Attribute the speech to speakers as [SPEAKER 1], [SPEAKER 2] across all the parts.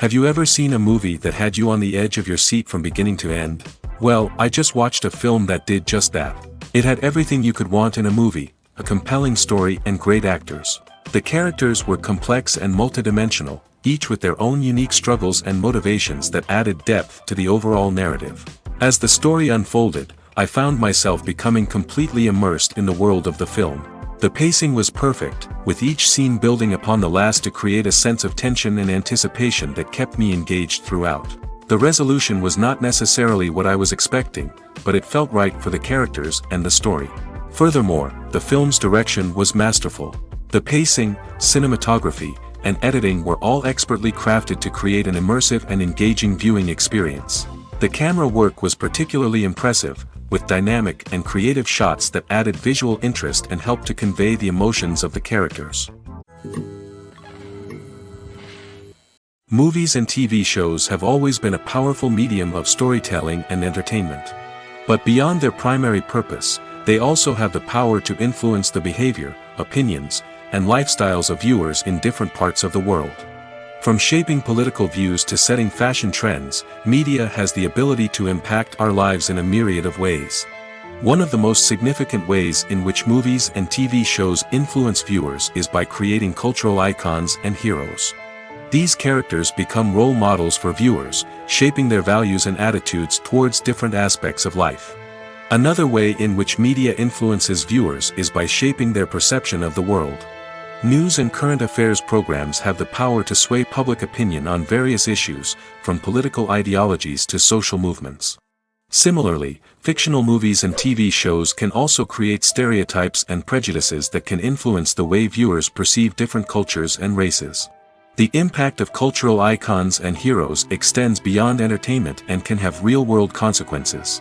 [SPEAKER 1] Have you ever seen a movie that had you on the edge of your seat from beginning to end? Well, I just watched a film that did just that. It had everything you could want in a movie, a compelling story and great actors. The characters were complex and multidimensional, each with their own unique struggles and motivations that added depth to the overall narrative. As the story unfolded, I found myself becoming completely immersed in the world of the film. The pacing was perfect, with each scene building upon the last to create a sense of tension and anticipation that kept me engaged throughout. The resolution was not necessarily what I was expecting, but it felt right for the characters and the story. Furthermore, the film's direction was masterful. The pacing, cinematography, and editing were all expertly crafted to create an immersive and engaging viewing experience. The camera work was particularly impressive, with dynamic and creative shots that added visual interest and helped to convey the emotions of the characters. Movies and TV shows have always been a powerful medium of storytelling and entertainment. But beyond their primary purpose, they also have the power to influence the behavior, opinions, and lifestyles of viewers in different parts of the world. From shaping political views to setting fashion trends, media has the ability to impact our lives in a myriad of ways. One of the most significant ways in which movies and TV shows influence viewers is by creating cultural icons and heroes. These characters become role models for viewers, shaping their values and attitudes towards different aspects of life. Another way in which media influences viewers is by shaping their perception of the world. News and current affairs programs have the power to sway public opinion on various issues, from political ideologies to social movements. Similarly, fictional movies and TV shows can also create stereotypes and prejudices that can influence the way viewers perceive different cultures and races. The impact of cultural icons and heroes extends beyond entertainment and can have real-world consequences.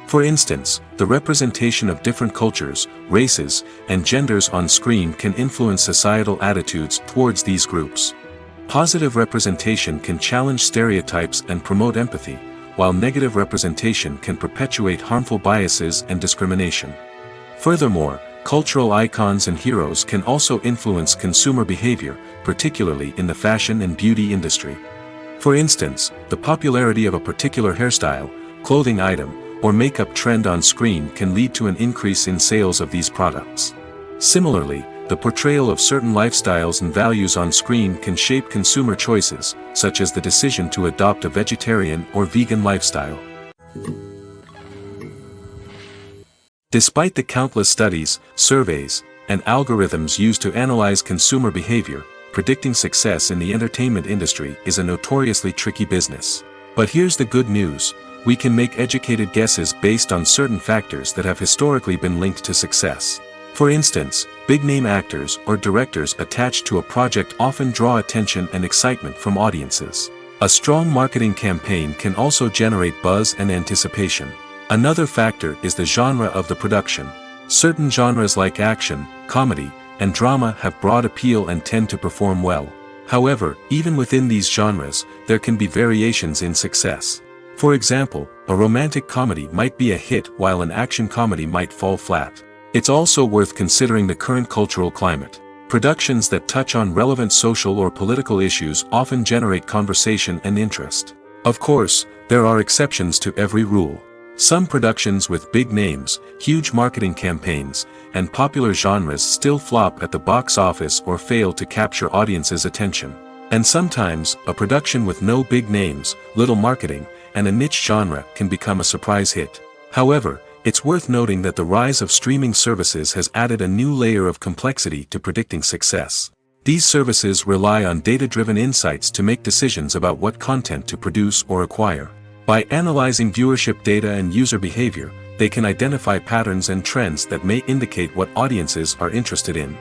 [SPEAKER 1] For instance, the representation of different cultures, races, and genders on screen can influence societal attitudes towards these groups. Positive representation can challenge stereotypes and promote empathy, while negative representation can perpetuate harmful biases and discrimination. Furthermore, cultural icons and heroes can also influence consumer behavior, particularly in the fashion and beauty industry. For instance, the popularity of a particular hairstyle, clothing item, or makeup trend on screen can lead to an increase in sales of these products. Similarly, the portrayal of certain lifestyles and values on screen can shape consumer choices, such as the decision to adopt a vegetarian or vegan lifestyle. Despite the countless studies, surveys, and algorithms used to analyze consumer behavior, predicting success in the entertainment industry is a notoriously tricky business. But here's the good news. We can make educated guesses based on certain factors that have historically been linked to success. For instance, big-name actors or directors attached to a project often draw attention and excitement from audiences. A strong marketing campaign can also generate buzz and anticipation. Another factor is the genre of the production. Certain genres like action, comedy, and drama have broad appeal and tend to perform well. However, even within these genres, there can be variations in success. For example, a romantic comedy might be a hit while an action comedy might fall flat. It's also worth considering the current cultural climate. Productions that touch on relevant social or political issues often generate conversation and interest. Of course, there are exceptions to every rule. Some productions with big names, huge marketing campaigns, and popular genres still flop at the box office or fail to capture audiences' attention. And sometimes, a production with no big names, little marketing, and a niche genre can become a surprise hit. However, it's worth noting that the rise of streaming services has added a new layer of complexity to predicting success. These services rely on data-driven insights to make decisions about what content to produce or acquire. By analyzing viewership data and user behavior, they can identify patterns and trends that may indicate what audiences are interested in.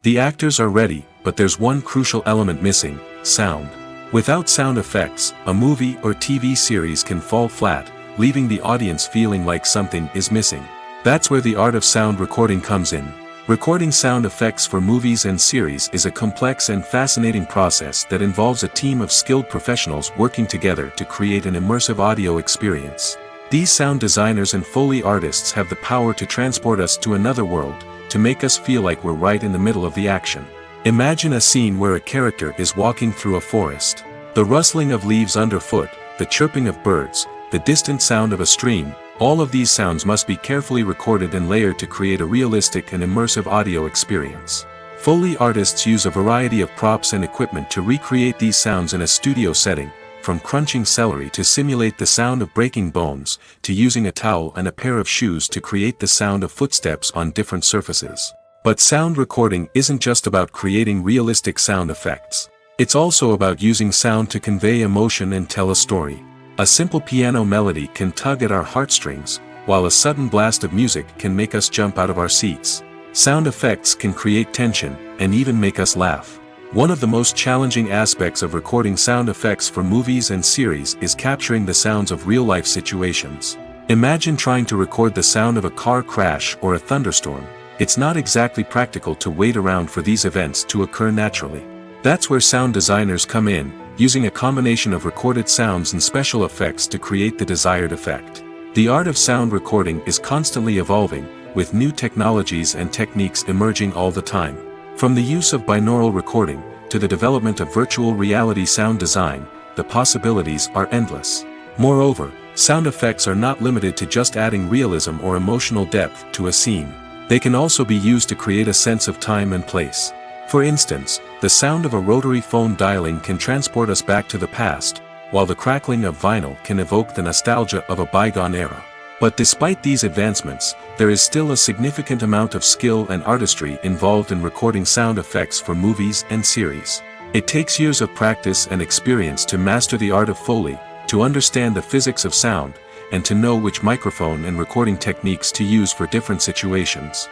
[SPEAKER 1] The actors are ready, but there's one crucial element missing: sound. Without sound effects, a movie or TV series can fall flat, leaving the audience feeling like something is missing. That's where the art of sound recording comes in. Recording sound effects for movies and series is a complex and fascinating process that involves a team of skilled professionals working together to create an immersive audio experience. These sound designers and Foley artists have the power to transport us to another world, to make us feel like we're right in the middle of the action. Imagine a scene where a character is walking through a forest. The rustling of leaves underfoot, the chirping of birds, the distant sound of a stream, all of these sounds must be carefully recorded and layered to create a realistic and immersive audio experience. Foley artists use a variety of props and equipment to recreate these sounds in a studio setting, from crunching celery to simulate the sound of breaking bones, to using a towel and a pair of shoes to create the sound of footsteps on different surfaces. But sound recording isn't just about creating realistic sound effects. It's also about using sound to convey emotion and tell a story. A simple piano melody can tug at our heartstrings, while a sudden blast of music can make us jump out of our seats. Sound effects can create tension, and even make us laugh. One of the most challenging aspects of recording sound effects for movies and series is capturing the sounds of real-life situations. Imagine trying to record the sound of a car crash or a thunderstorm. It's not exactly practical to wait around for these events to occur naturally. That's where sound designers come in, using a combination of recorded sounds and special effects to create the desired effect. The art of sound recording is constantly evolving, with new technologies and techniques emerging all the time. From the use of binaural recording, to the development of virtual reality sound design, the possibilities are endless. Moreover, sound effects are not limited to just adding realism or emotional depth to a scene. They can also be used to create a sense of time and place. For instance, the sound of a rotary phone dialing can transport us back to the past, while the crackling of vinyl can evoke the nostalgia of a bygone era. But despite these advancements, there is still a significant amount of skill and artistry involved in recording sound effects for movies and series. It takes years of practice and experience to master the art of Foley, to understand the physics of sound, and to know which microphone and recording techniques to use for different situations.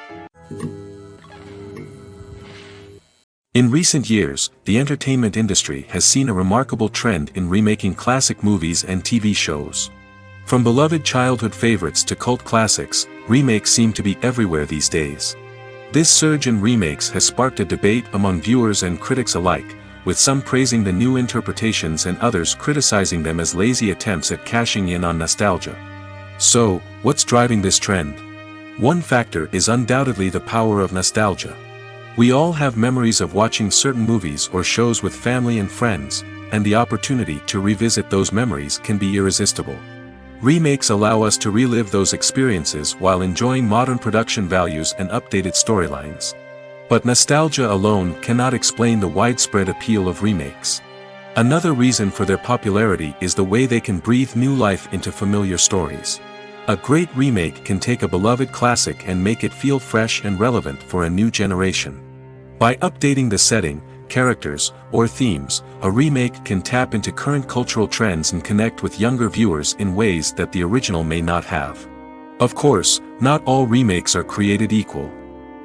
[SPEAKER 1] In recent years, the entertainment industry has seen a remarkable trend in remaking classic movies and TV shows. From beloved childhood favorites to cult classics, remakes seem to be everywhere these days. This surge in remakes has sparked a debate among viewers and critics alike, with some praising the new interpretations and others criticizing them as lazy attempts at cashing in on nostalgia. So, what's driving this trend? One factor is undoubtedly the power of nostalgia. We all have memories of watching certain movies or shows with family and friends, and the opportunity to revisit those memories can be irresistible. Remakes allow us to relive those experiences while enjoying modern production values and updated storylines. But nostalgia alone cannot explain the widespread appeal of remakes. Another reason for their popularity is the way they can breathe new life into familiar stories. A great remake can take a beloved classic and make it feel fresh and relevant for a new generation. By updating the setting, characters, or themes, a remake can tap into current cultural trends and connect with younger viewers in ways that the original may not have. Of course, not all remakes are created equal.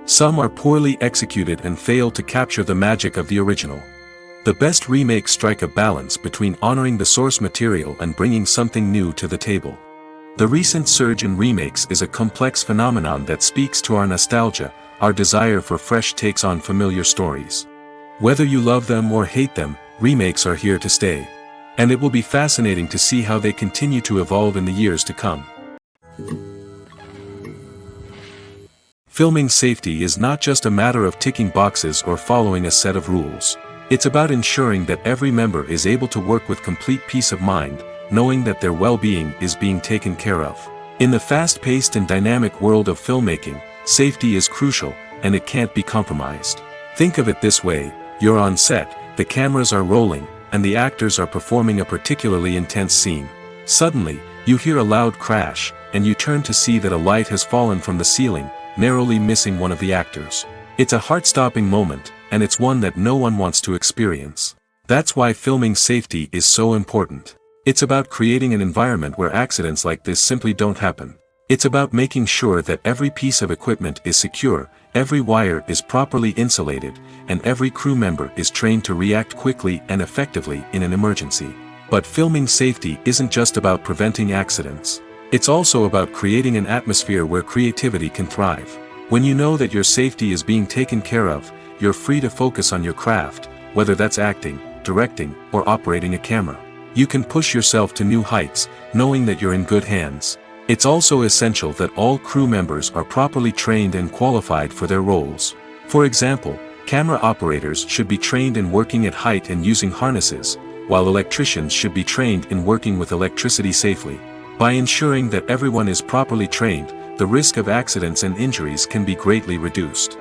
[SPEAKER 1] Some are poorly executed and fail to capture the magic of the original. The best remakes strike a balance between honoring the source material and bringing something new to the table. The recent surge in remakes is a complex phenomenon that speaks to our nostalgia, our desire for fresh takes on familiar stories. Whether you love them or hate them, remakes are here to stay. And it will be fascinating to see how they continue to evolve in the years to come. Filming safety is not just a matter of ticking boxes or following a set of rules. It's about ensuring that every member is able to work with complete peace of mind, knowing that their well-being is being taken care of. In the fast-paced and dynamic world of filmmaking, safety is crucial, and it can't be compromised. Think of it this way: you're on set, the cameras are rolling, and the actors are performing a particularly intense scene. Suddenly, you hear a loud crash, and you turn to see that a light has fallen from the ceiling, narrowly missing one of the actors. It's a heart-stopping moment, and it's one that no one wants to experience. That's why filming safety is so important. It's about creating an environment where accidents like this simply don't happen. It's about making sure that every piece of equipment is secure, every wire is properly insulated, and every crew member is trained to react quickly and effectively in an emergency. But filming safety isn't just about preventing accidents. It's also about creating an atmosphere where creativity can thrive. When you know that your safety is being taken care of, you're free to focus on your craft, whether that's acting, directing, or operating a camera. You can push yourself to new heights, knowing that you're in good hands. It's also essential that all crew members are properly trained and qualified for their roles. For example, Camera operators should be trained in working at height and using harnesses, while electricians should be trained in working with electricity safely. By ensuring that everyone is properly trained, the risk of accidents and injuries can be greatly reduced.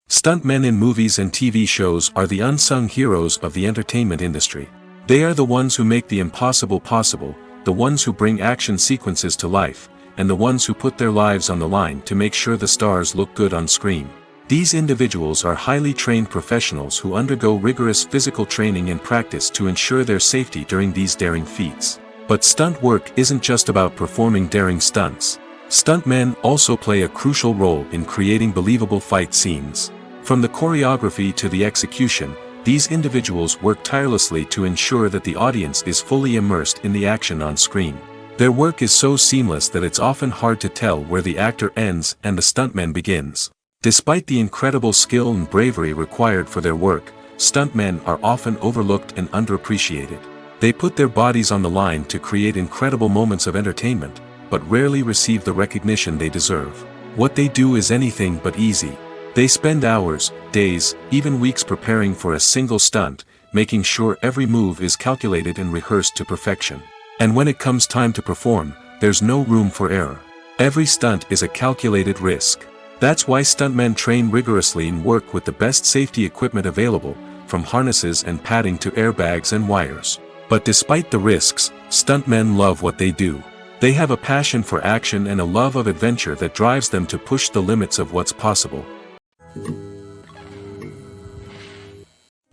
[SPEAKER 1] Stuntmen in movies and TV shows are the unsung heroes of the entertainment industry. They are the ones who make the impossible possible, the ones who bring action sequences to life, and the ones who put their lives on the line to make sure the stars look good on screen. These individuals are highly trained professionals who undergo rigorous physical training and practice to ensure their safety during these daring feats. But stunt work isn't just about performing daring stunts. Stuntmen also play a crucial role in creating believable fight scenes. From the choreography to the execution, these individuals work tirelessly to ensure that the audience is fully immersed in the action on screen. Their work is so seamless that it's often hard to tell where the actor ends and the stuntman begins. Despite the incredible skill and bravery required for their work, stuntmen are often overlooked and underappreciated. They put their bodies on the line to create incredible moments of entertainment, but rarely receive the recognition they deserve. What they do is anything but easy. They spend hours, days, even weeks preparing for a single stunt, making sure every move is calculated and rehearsed to perfection. And when it comes time to perform, there's no room for error. Every stunt is a calculated risk. That's why stuntmen train rigorously and work with the best safety equipment available, from harnesses and padding to airbags and wires. But despite the risks, stuntmen love what they do. They have a passion for action and a love of adventure that drives them to push the limits of what's possible.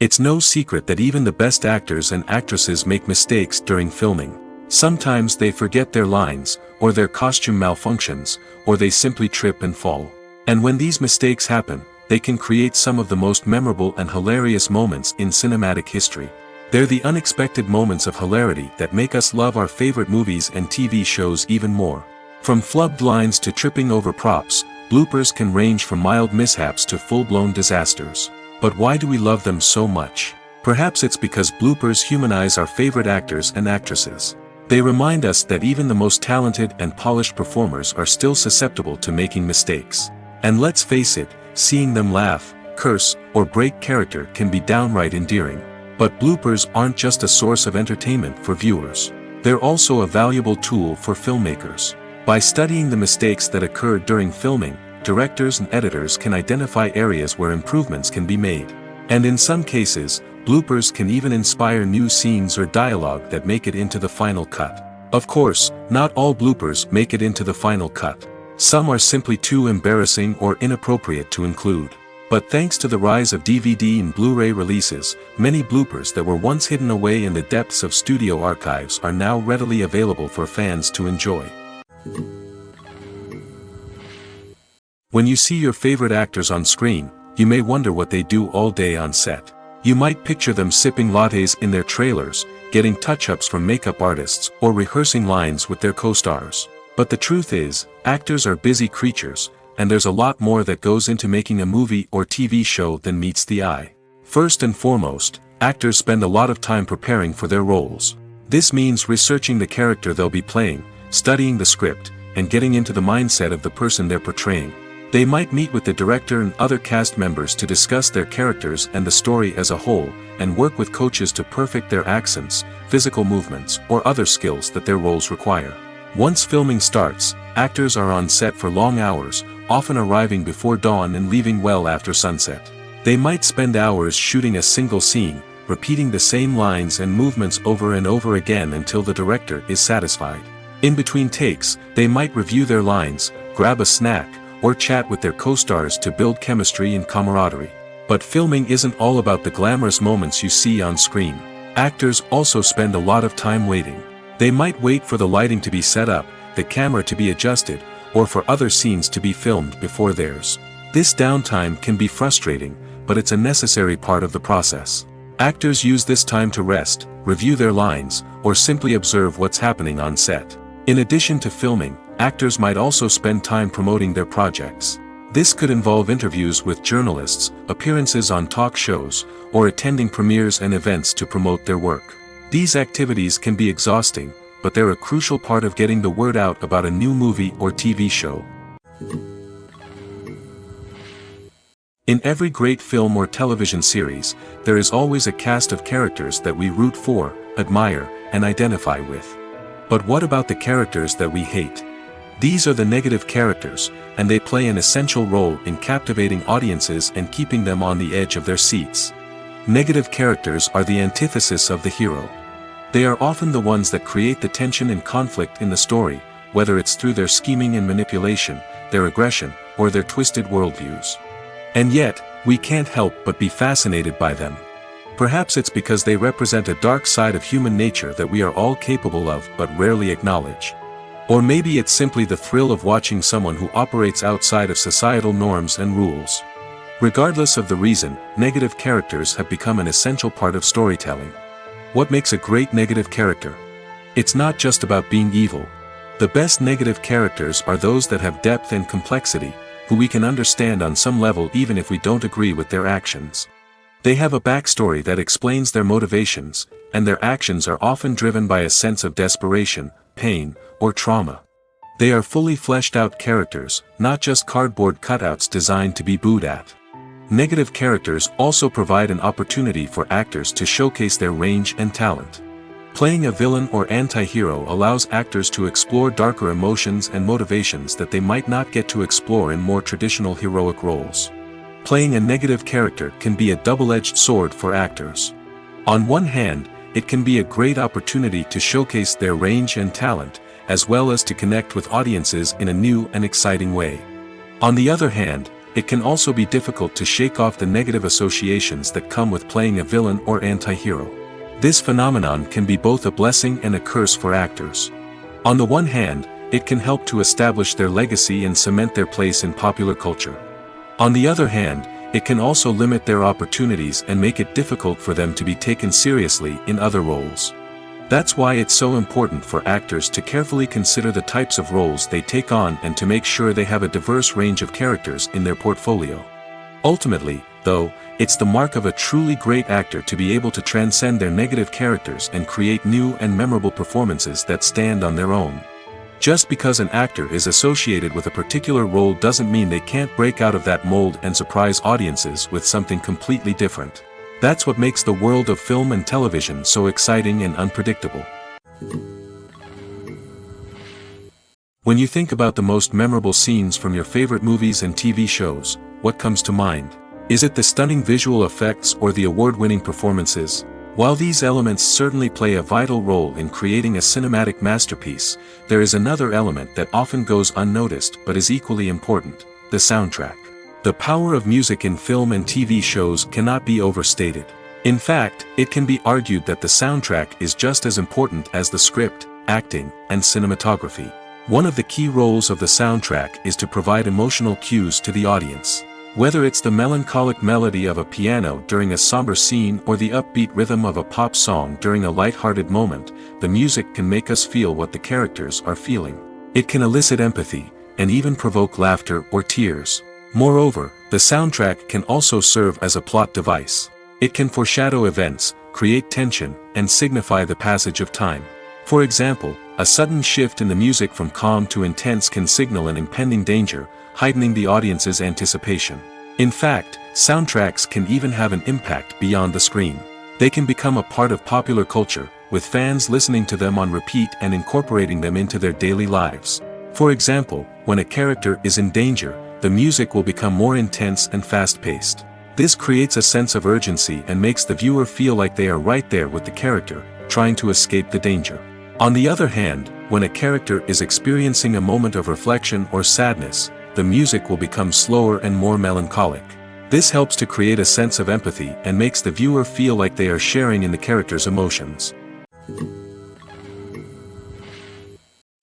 [SPEAKER 1] It's no secret that even the best actors and actresses make mistakes during filming. Sometimes they forget their lines, or their costume malfunctions, or they simply trip and fall. And when these mistakes happen, they can create some of the most memorable and hilarious moments in cinematic history. They're the unexpected moments of hilarity that make us love our favorite movies and TV shows even more. From flubbed lines to tripping over props, bloopers can range from mild mishaps to full-blown disasters. But why do we love them so much? Perhaps it's because bloopers humanize our favorite actors and actresses. They remind us that even the most talented and polished performers are still susceptible to making mistakes. And let's face it, seeing them laugh, curse, or break character can be downright endearing. But bloopers aren't just a source of entertainment for viewers. They're also a valuable tool for filmmakers. By studying the mistakes that occurred during filming, directors and editors can identify areas where improvements can be made. And in some cases, bloopers can even inspire new scenes or dialogue that make it into the final cut. Of course, not all bloopers make it into the final cut. Some are simply too embarrassing or inappropriate to include. But thanks to the rise of DVD and Blu-ray releases, many bloopers that were once hidden away in the depths of studio archives are now readily available for fans to enjoy. When you see your favorite actors on screen, you may wonder what they do all day on set. You might picture them sipping lattes in their trailers, getting touch-ups from makeup artists, or rehearsing lines with their co-stars. But the truth is, actors are busy creatures, and there's a lot more that goes into making a movie or TV show than meets the eye. First and foremost, actors spend a lot of time preparing for their roles. This means researching the character they'll be playing, studying the script, and getting into the mindset of the person they're portraying. They might meet with the director and other cast members to discuss their characters and the story as a whole, and work with coaches to perfect their accents, physical movements, or other skills that their roles require. Once filming starts, actors are on set for long hours, often arriving before dawn and leaving well after sunset. They might spend hours shooting a single scene, repeating the same lines and movements over and over again until the director is satisfied. In between takes, they might review their lines, grab a snack, or chat with their co-stars to build chemistry and camaraderie. But filming isn't all about the glamorous moments you see on screen. Actors also spend a lot of time waiting. They might wait for the lighting to be set up, the camera to be adjusted, or for other scenes to be filmed before theirs. This downtime can be frustrating, but it's a necessary part of the process. Actors use this time to rest, review their lines, or simply observe what's happening on set. In addition to filming, actors might also spend time promoting their projects. This could involve interviews with journalists, appearances on talk shows, or attending premieres and events to promote their work. These activities can be exhausting, but they're a crucial part of getting the word out about a new movie or TV show. In every great film or television series, there is always a cast of characters that we root for, admire, and identify with. But what about the characters that we hate? These are the negative characters, and they play an essential role in captivating audiences and keeping them on the edge of their seats. Negative characters are the antithesis of the hero. They are often the ones that create the tension and conflict in the story, whether it's through their scheming and manipulation, their aggression, or their twisted worldviews. And yet, we can't help but be fascinated by them. Perhaps it's because they represent a dark side of human nature that we are all capable of but rarely acknowledge. Or maybe it's simply the thrill of watching someone who operates outside of societal norms and rules. Regardless of the reason, negative characters have become an essential part of storytelling. What makes a great negative character? It's not just about being evil. The best negative characters are those that have depth and complexity, who we can understand on some level even if we don't agree with their actions. They have a backstory that explains their motivations, and their actions are often driven by a sense of desperation, pain, or trauma. They are fully fleshed out characters, not just cardboard cutouts designed to be booed at. Negative characters also provide an opportunity for actors to showcase their range and talent. Playing a villain or anti-hero allows actors to explore darker emotions and motivations that they might not get to explore in more traditional heroic roles. Playing a negative character can be a double-edged sword for actors. On one hand, it can be a great opportunity to showcase their range and talent, as well as to connect with audiences in a new and exciting way. On the other hand, it can also be difficult to shake off the negative associations that come with playing a villain or anti-hero. This phenomenon can be both a blessing and a curse for actors. On the one hand, it can help to establish their legacy and cement their place in popular culture. On the other hand, it can also limit their opportunities and make it difficult for them to be taken seriously in other roles. That's why it's so important for actors to carefully consider the types of roles they take on and to make sure they have a diverse range of characters in their portfolio. Ultimately, though, it's the mark of a truly great actor to be able to transcend their negative characters and create new and memorable performances that stand on their own. Just because an actor is associated with a particular role doesn't mean they can't break out of that mold and surprise audiences with something completely different. That's what makes the world of film and television so exciting and unpredictable. When you think about the most memorable scenes from your favorite movies and TV shows, what comes to mind? Is it the stunning visual effects or the award-winning performances? While these elements certainly play a vital role in creating a cinematic masterpiece, there is another element that often goes unnoticed but is equally important: the soundtrack. The power of music in film and TV shows cannot be overstated. In fact, it can be argued that the soundtrack is just as important as the script, acting, and cinematography. One of the key roles of the soundtrack is to provide emotional cues to the audience. Whether it's the melancholic melody of a piano during a somber scene or the upbeat rhythm of a pop song during a light-hearted moment, the music can make us feel what the characters are feeling. It can elicit empathy, and even provoke laughter or tears. Moreover, the soundtrack can also serve as a plot device. It can foreshadow events, create tension, and signify the passage of time. For example, a sudden shift in the music from calm to intense can signal an impending danger, heightening the audience's anticipation. In fact, soundtracks can even have an impact beyond the screen. They can become a part of popular culture, with fans listening to them on repeat and incorporating them into their daily lives. For example, when a character is in danger, the music will become more intense and fast-paced. This creates a sense of urgency and makes the viewer feel like they are right there with the character, trying to escape the danger. On the other hand, when a character is experiencing a moment of reflection or sadness, the music will become slower and more melancholic. This helps to create a sense of empathy and makes the viewer feel like they are sharing in the character's emotions.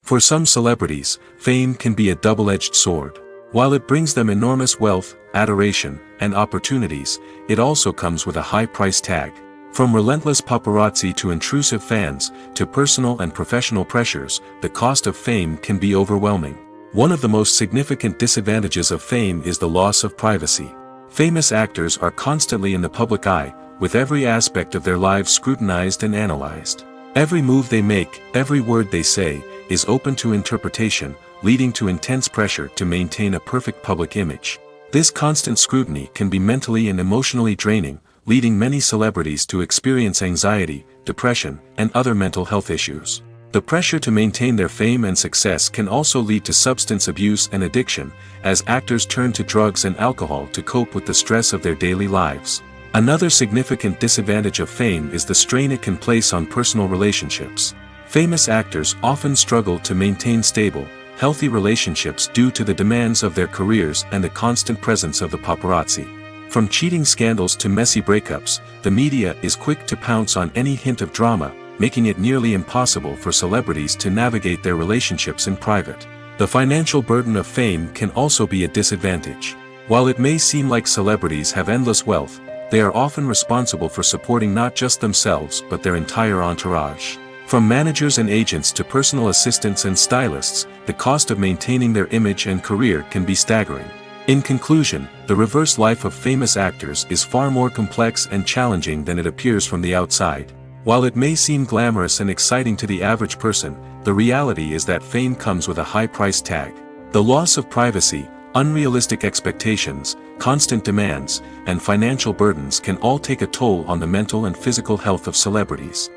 [SPEAKER 1] For some celebrities, fame can be a double-edged sword. While it brings them enormous wealth, adoration, and opportunities, it also comes with a high price tag. From relentless paparazzi to intrusive fans, to personal and professional pressures, the cost of fame can be overwhelming. One of the most significant disadvantages of fame is the loss of privacy. Famous actors are constantly in the public eye, with every aspect of their lives scrutinized and analyzed. Every move they make, every word they say, is open to interpretation, leading to intense pressure to maintain a perfect public image. This constant scrutiny can be mentally and emotionally draining, leading many celebrities to experience anxiety, depression, and other mental health issues. The pressure to maintain their fame and success can also lead to substance abuse and addiction, as actors turn to drugs and alcohol to cope with the stress of their daily lives. Another significant disadvantage of fame is the strain it can place on personal relationships. Famous actors often struggle to maintain stable, healthy relationships due to the demands of their careers and the constant presence of the paparazzi. From cheating scandals to messy breakups, the media is quick to pounce on any hint of drama, making it nearly impossible for celebrities to navigate their relationships in private. The financial burden of fame can also be a disadvantage. While it may seem like celebrities have endless wealth, they are often responsible for supporting not just themselves but their entire entourage. From managers and agents to personal assistants and stylists, the cost of maintaining their image and career can be staggering. In conclusion, the reverse life of famous actors is far more complex and challenging than it appears from the outside. While it may seem glamorous and exciting to the average person, the reality is that fame comes with a high price tag. The loss of privacy, unrealistic expectations, constant demands, and financial burdens can all take a toll on the mental and physical health of celebrities.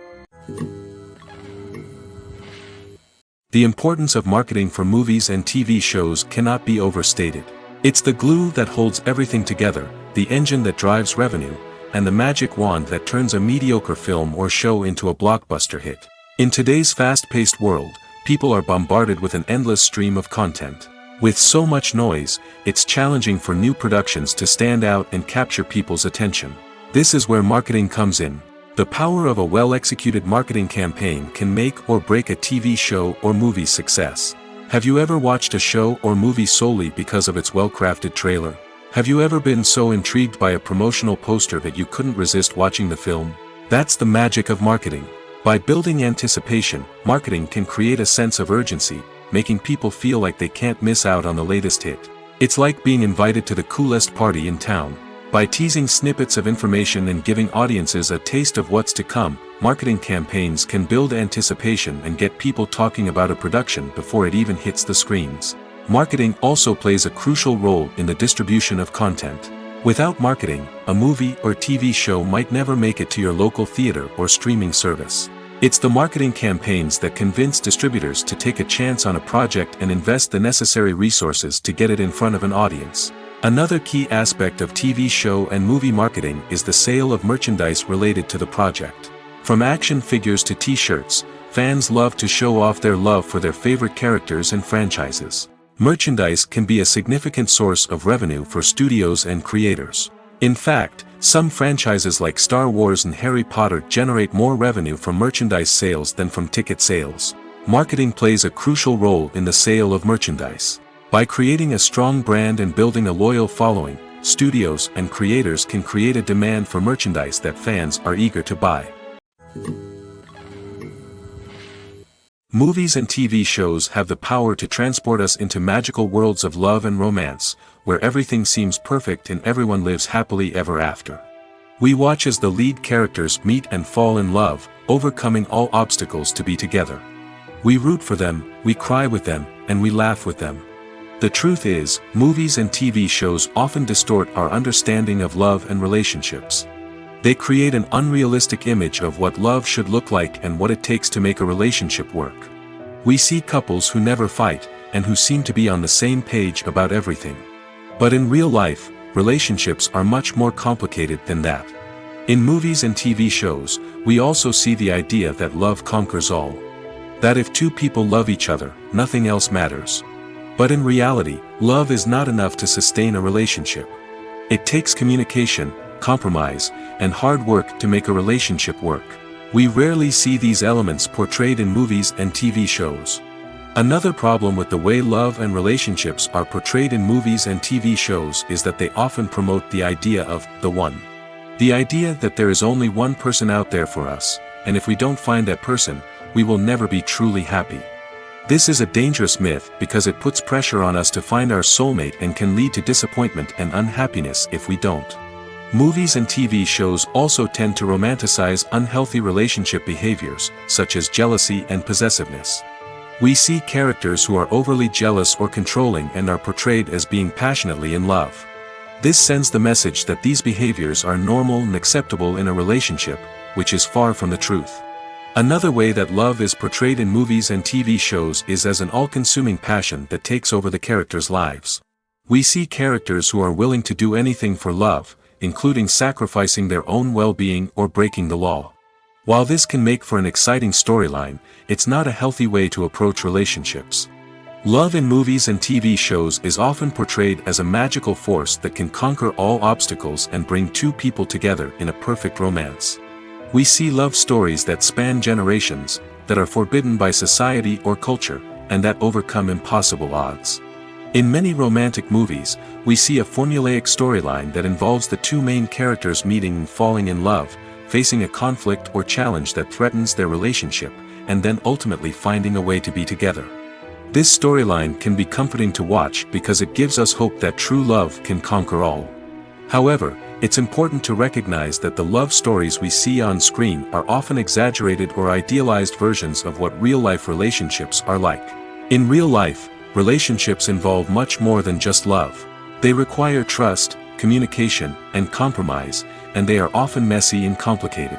[SPEAKER 1] The importance of marketing for movies and TV shows cannot be overstated. It's the glue that holds everything together, the engine that drives revenue, and the magic wand that turns a mediocre film or show into a blockbuster hit. In today's fast-paced world, people are bombarded with an endless stream of content. With so much noise, it's challenging for new productions to stand out and capture people's attention. This is where marketing comes in. The power of a well-executed marketing campaign can make or break a TV show or movie's success. Have you ever watched a show or movie solely because of its well-crafted trailer? Have you ever been so intrigued by a promotional poster that you couldn't resist watching the film? That's the magic of marketing. By building anticipation, marketing can create a sense of urgency, making people feel like they can't miss out on the latest hit. It's like being invited to the coolest party in town. By teasing snippets of information and giving audiences a taste of what's to come, marketing campaigns can build anticipation and get people talking about a production before it even hits the screens. Marketing also plays a crucial role in the distribution of content. Without marketing, a movie or TV show might never make it to your local theater or streaming service. It's the marketing campaigns that convince distributors to take a chance on a project and invest the necessary resources to get it in front of an audience. Another key aspect of TV show and movie marketing is the sale of merchandise related to the project. From action figures to t-shirts, fans love to show off their love for their favorite characters and franchises. Merchandise can be a significant source of revenue for studios and creators. In fact, some franchises like Star Wars and Harry Potter generate more revenue from merchandise sales than from ticket sales. Marketing plays a crucial role in the sale of merchandise. By creating a strong brand and building a loyal following, studios and creators can create a demand for merchandise that fans are eager to buy. Movies and TV shows have the power to transport us into magical worlds of love and romance, where everything seems perfect and everyone lives happily ever after. We watch as the lead characters meet and fall in love, overcoming all obstacles to be together. We root for them, we cry with them, and we laugh with them. The truth is, movies and TV shows often distort our understanding of love and relationships. They create an unrealistic image of what love should look like and what it takes to make a relationship work. We see couples who never fight, and who seem to be on the same page about everything. But in real life, relationships are much more complicated than that. In movies and TV shows, we also see the idea that love conquers all. That if two people love each other, nothing else matters. But in reality, love is not enough to sustain a relationship. It takes communication, compromise, and hard work to make a relationship work. We rarely see these elements portrayed in movies and TV shows. Another problem with the way love and relationships are portrayed in movies and TV shows is that they often promote the idea of the one. The idea that there is only one person out there for us, and if we don't find that person, we will never be truly happy. This is a dangerous myth because it puts pressure on us to find our soulmate and can lead to disappointment and unhappiness if we don't. Movies and TV shows also tend to romanticize unhealthy relationship behaviors, such as jealousy and possessiveness. We see characters who are overly jealous or controlling and are portrayed as being passionately in love. This sends the message that these behaviors are normal and acceptable in a relationship, which is far from the truth. Another way that love is portrayed in movies and TV shows is as an all-consuming passion that takes over the characters' lives. We see characters who are willing to do anything for love, including sacrificing their own well-being or breaking the law. While this can make for an exciting storyline, it's not a healthy way to approach relationships. Love in movies and TV shows is often portrayed as a magical force that can conquer all obstacles and bring two people together in a perfect romance. We see love stories that span generations, that are forbidden by society or culture, and that overcome impossible odds. In many romantic movies, we see a formulaic storyline that involves the two main characters meeting and falling in love, facing a conflict or challenge that threatens their relationship, and then ultimately finding a way to be together. This storyline can be comforting to watch because it gives us hope that true love can conquer all. However, it's important to recognize that the love stories we see on screen are often exaggerated or idealized versions of what real-life relationships are like. In real life, relationships involve much more than just love. They require trust, communication, and compromise, and they are often messy and complicated.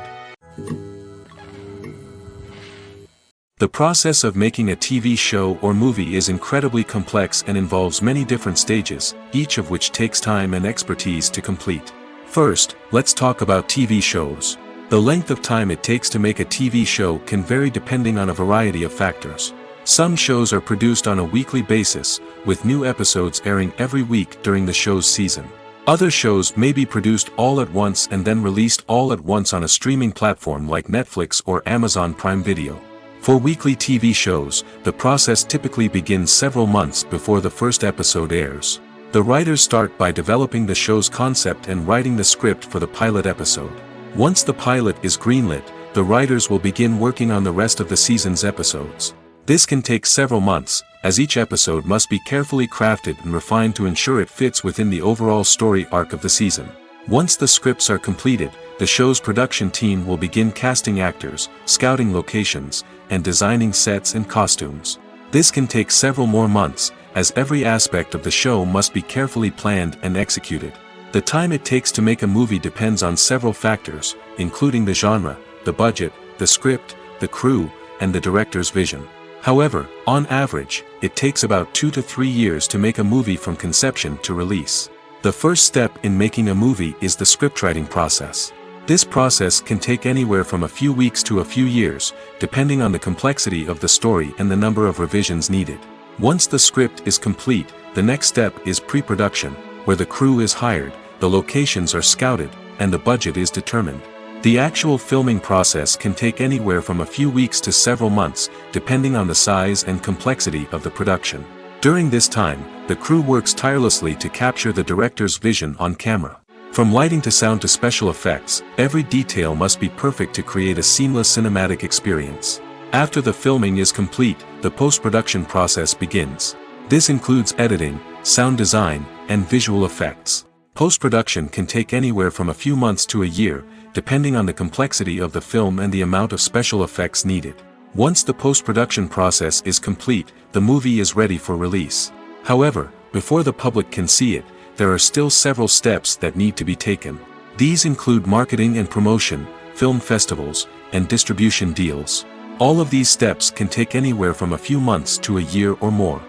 [SPEAKER 1] The process of making a TV show or movie is incredibly complex and involves many different stages, each of which takes time and expertise to complete. First, let's talk about TV shows. The length of time it takes to make a TV show can vary depending on a variety of factors. Some shows are produced on a weekly basis, with new episodes airing every week during the show's season. Other shows may be produced all at once and then released all at once on a streaming platform like Netflix or Amazon Prime Video. For weekly TV shows, the process typically begins several months before the first episode airs. The writers start by developing the show's concept and writing the script for the pilot episode. Once the pilot is greenlit, the writers will begin working on the rest of the season's episodes. This can take several months, as each episode must be carefully crafted and refined to ensure it fits within the overall story arc of the season. Once the scripts are completed, the show's production team will begin casting actors, scouting locations, and designing sets and costumes. This can take several more months, as every aspect of the show must be carefully planned and executed. The time it takes to make a movie depends on several factors, including the genre, the budget, the script, the crew, and the director's vision. However, on average, it takes about 2 to 3 years to make a movie from conception to release. The first step in making a movie is the scriptwriting process. This process can take anywhere from a few weeks to a few years, depending on the complexity of the story and the number of revisions needed. Once the script is complete, the next step is pre-production, where the crew is hired, the locations are scouted, and the budget is determined. The actual filming process can take anywhere from a few weeks to several months, depending on the size and complexity of the production. During this time, the crew works tirelessly to capture the director's vision on camera. From lighting to sound to special effects, every detail must be perfect to create a seamless cinematic experience. After the filming is complete, the post-production process begins. This includes editing, sound design, and visual effects. Post-production can take anywhere from a few months to a year, depending on the complexity of the film and the amount of special effects needed. Once the post-production process is complete, the movie is ready for release. However, before the public can see it, there are still several steps that need to be taken. These include marketing and promotion, film festivals, and distribution deals. All of these steps can take anywhere from a few months to a year or more.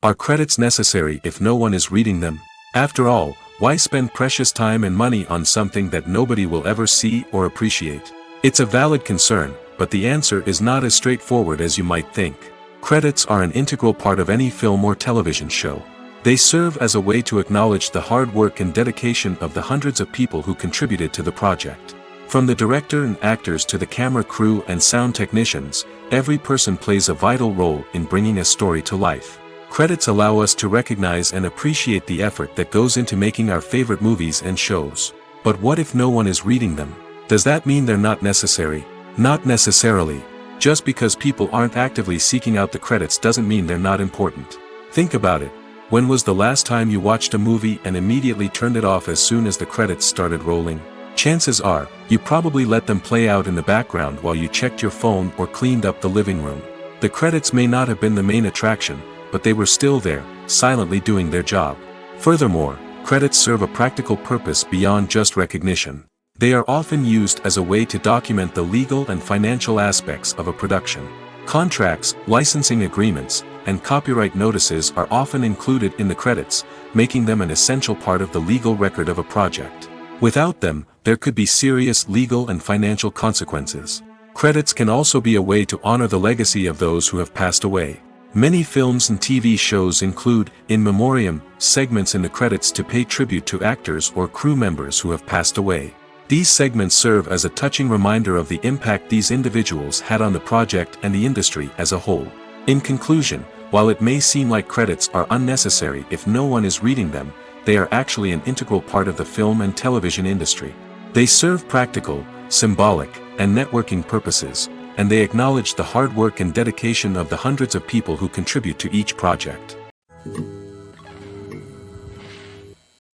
[SPEAKER 1] Are credits necessary if no one is reading them? After all, why spend precious time and money on something that nobody will ever see or appreciate? It's a valid concern, but the answer is not as straightforward as you might think. Credits are an integral part of any film or television show. They serve as a way to acknowledge the hard work and dedication of the hundreds of people who contributed to the project. From the director and actors to the camera crew and sound technicians, every person plays a vital role in bringing a story to life. Credits allow us to recognize and appreciate the effort that goes into making our favorite movies and shows. But what if no one is reading them? Does that mean they're not necessary? Not necessarily. Just because people aren't actively seeking out the credits doesn't mean they're not important. Think about it. When was the last time you watched a movie and immediately turned it off as soon as the credits started rolling? Chances are, you probably let them play out in the background while you checked your phone or cleaned up the living room. The credits may not have been the main attraction, but they were still there, silently doing their job. Furthermore, credits serve a practical purpose beyond just recognition. They are often used as a way to document the legal and financial aspects of a production. Contracts, licensing agreements, and copyright notices are often included in the credits, making them an essential part of the legal record of a project. Without them, there could be serious legal and financial consequences. Credits can also be a way to honor the legacy of those who have passed away. Many films and TV shows include, in memoriam, segments in the credits to pay tribute to actors or crew members who have passed away. These segments serve as a touching reminder of the impact these individuals had on the project and the industry as a whole. In conclusion, while it may seem like credits are unnecessary if no one is reading them, they are actually an integral part of the film and television industry. They serve practical, symbolic, and networking purposes, and they acknowledge the hard work and dedication of the hundreds of people who contribute to each project.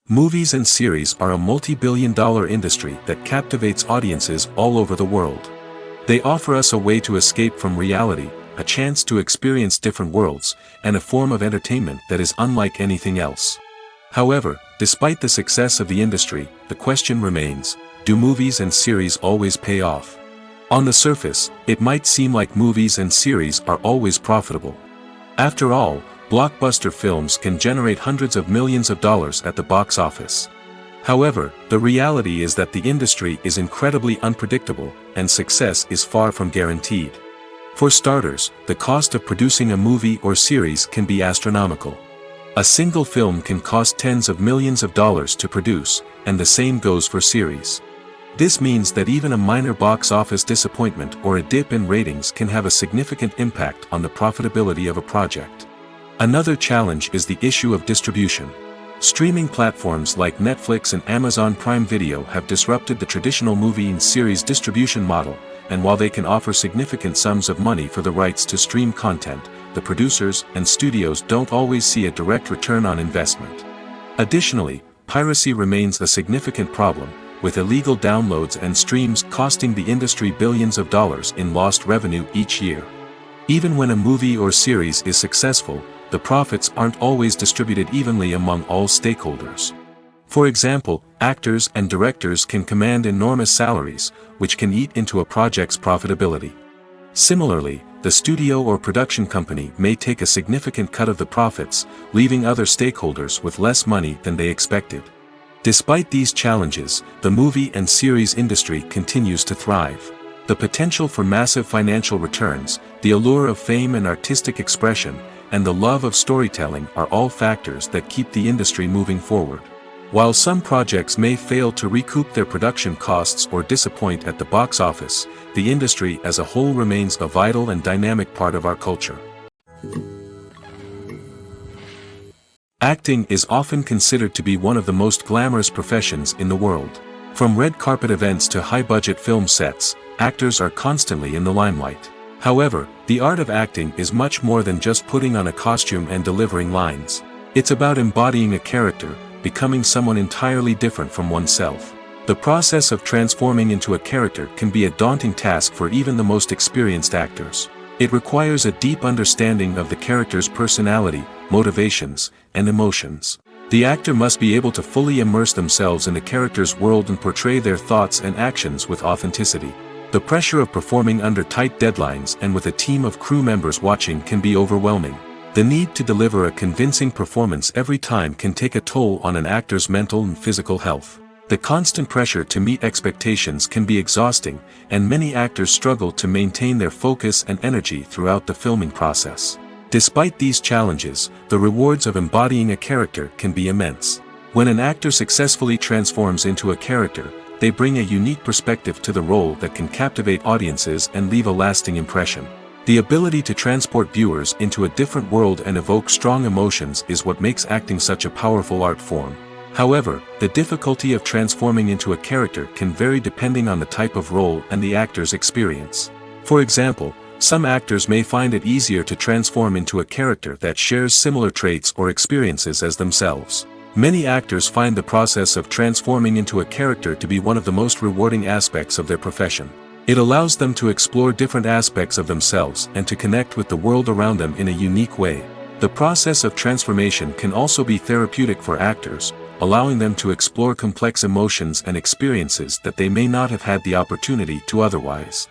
[SPEAKER 1] Movies and series are a multi-billion-dollar industry that captivates audiences all over the world. They offer us a way to escape from reality, a chance to experience different worlds, and a form of entertainment that is unlike anything else. However, despite the success of the industry, the question remains, do movies and series always pay off? On the surface, it might seem like movies and series are always profitable. After all, blockbuster films can generate hundreds of millions of dollars at the box office. However, the reality is that the industry is incredibly unpredictable, and success is far from guaranteed. For starters, the cost of producing a movie or series can be astronomical. A single film can cost tens of millions of dollars to produce, and the same goes for series. This means that even a minor box office disappointment or a dip in ratings can have a significant impact on the profitability of a project. Another challenge is the issue of distribution. Streaming platforms like Netflix and Amazon Prime Video have disrupted the traditional movie and series distribution model, and while they can offer significant sums of money for the rights to stream content, the producers and studios don't always see a direct return on investment. Additionally, piracy remains a significant problem, with illegal downloads and streams costing the industry billions of dollars in lost revenue each year. Even when a movie or series is successful, the profits aren't always distributed evenly among all stakeholders. For example, actors and directors can command enormous salaries, which can eat into a project's profitability. Similarly, the studio or production company may take a significant cut of the profits, leaving other stakeholders with less money than they expected. Despite these challenges, the movie and series industry continues to thrive. The potential for massive financial returns, the allure of fame and artistic expression, and the love of storytelling are all factors that keep the industry moving forward. While some projects may fail to recoup their production costs or disappoint at the box office, the industry as a whole remains a vital and dynamic part of our culture. Acting is often considered to be one of the most glamorous professions in the world. From red carpet events to high-budget film sets, actors are constantly in the limelight. However, the art of acting is much more than just putting on a costume and delivering lines. It's about embodying a character, becoming someone entirely different from oneself. The process of transforming into a character can be a daunting task for even the most experienced actors. It requires a deep understanding of the character's personality, motivations, and emotions. The actor must be able to fully immerse themselves in the character's world and portray their thoughts and actions with authenticity. The pressure of performing under tight deadlines and with a team of crew members watching can be overwhelming. The need to deliver a convincing performance every time can take a toll on an actor's mental and physical health. The constant pressure to meet expectations can be exhausting, and many actors struggle to maintain their focus and energy throughout the filming process. Despite these challenges, the rewards of embodying a character can be immense. When an actor successfully transforms into a character, they bring a unique perspective to the role that can captivate audiences and leave a lasting impression. The ability to transport viewers into a different world and evoke strong emotions is what makes acting such a powerful art form. However, the difficulty of transforming into a character can vary depending on the type of role and the actor's experience. For example, some actors may find it easier to transform into a character that shares similar traits or experiences as themselves. Many actors find the process of transforming into a character to be one of the most rewarding aspects of their profession. It allows them to explore different aspects of themselves and to connect with the world around them in a unique way. The process of transformation can also be therapeutic for actors, allowing them to explore complex emotions and experiences that they may not have had the opportunity to otherwise.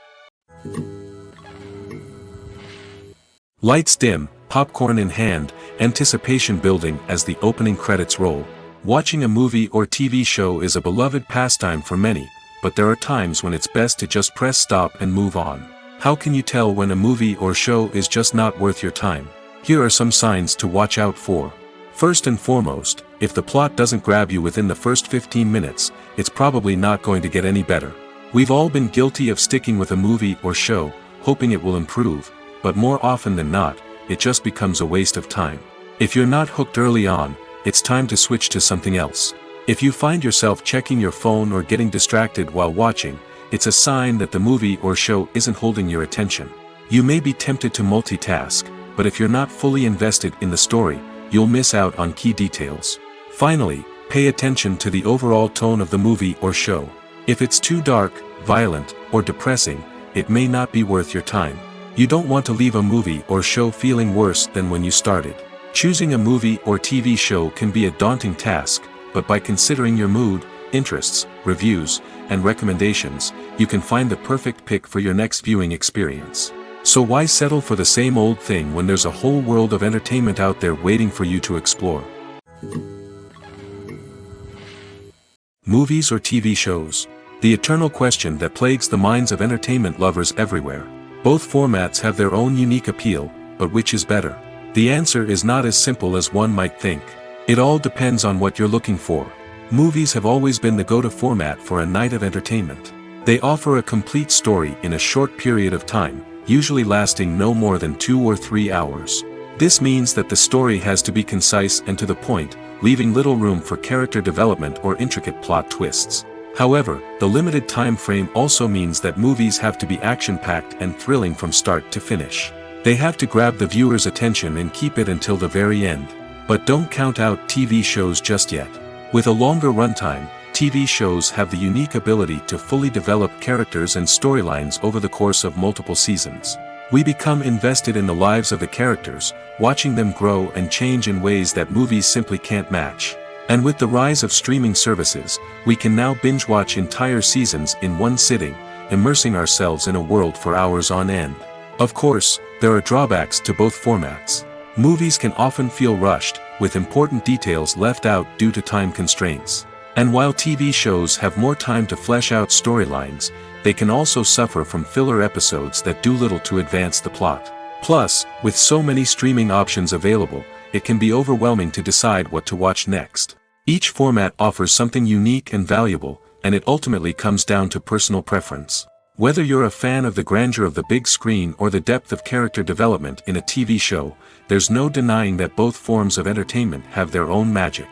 [SPEAKER 1] Lights dim, popcorn in hand, anticipation building as the opening credits roll. Watching a movie or TV show is a beloved pastime for many, but there are times when it's best to just press stop and move on. How can you tell when a movie or show is just not worth your time? Here are some signs to watch out for. First and foremost, if the plot doesn't grab you within the first 15 minutes, it's probably not going to get any better. We've all been guilty of sticking with a movie or show, hoping it will improve, but more often than not, it just becomes a waste of time. If you're not hooked early on, it's time to switch to something else. If you find yourself checking your phone or getting distracted while watching, it's a sign that the movie or show isn't holding your attention. You may be tempted to multitask, but if you're not fully invested in the story, you'll miss out on key details. Finally, pay attention to the overall tone of the movie or show. If it's too dark, violent, or depressing, it may not be worth your time. You don't want to leave a movie or show feeling worse than when you started. Choosing a movie or TV show can be a daunting task, but by considering your mood, interests, reviews, and recommendations, you can find the perfect pick for your next viewing experience. So why settle for the same old thing when there's a whole world of entertainment out there waiting for you to explore? Movies or TV shows? The eternal question that plagues the minds of entertainment lovers everywhere. Both formats have their own unique appeal, but which is better? The answer is not as simple as one might think. It all depends on what you're looking for. Movies have always been the go-to format for a night of entertainment. They offer a complete story in a short period of time, usually lasting no more than 2 or 3 hours. This means that the story has to be concise and to the point, leaving little room for character development or intricate plot twists. However, the limited time frame also means that movies have to be action-packed and thrilling from start to finish. They have to grab the viewer's attention and keep it until the very end. But don't count out TV shows just yet. With a longer runtime, TV shows have the unique ability to fully develop characters and storylines over the course of multiple seasons. We become invested in the lives of the characters, watching them grow and change in ways that movies simply can't match. And with the rise of streaming services, we can now binge-watch entire seasons in one sitting, immersing ourselves in a world for hours on end. Of course, there are drawbacks to both formats. Movies can often feel rushed, with important details left out due to time constraints. And while TV shows have more time to flesh out storylines, they can also suffer from filler episodes that do little to advance the plot. Plus, with so many streaming options available, it can be overwhelming to decide what to watch next. Each format offers something unique and valuable, and it ultimately comes down to personal preference. Whether you're a fan of the grandeur of the big screen or the depth of character development in a TV show, there's no denying that both forms of entertainment have their own magic.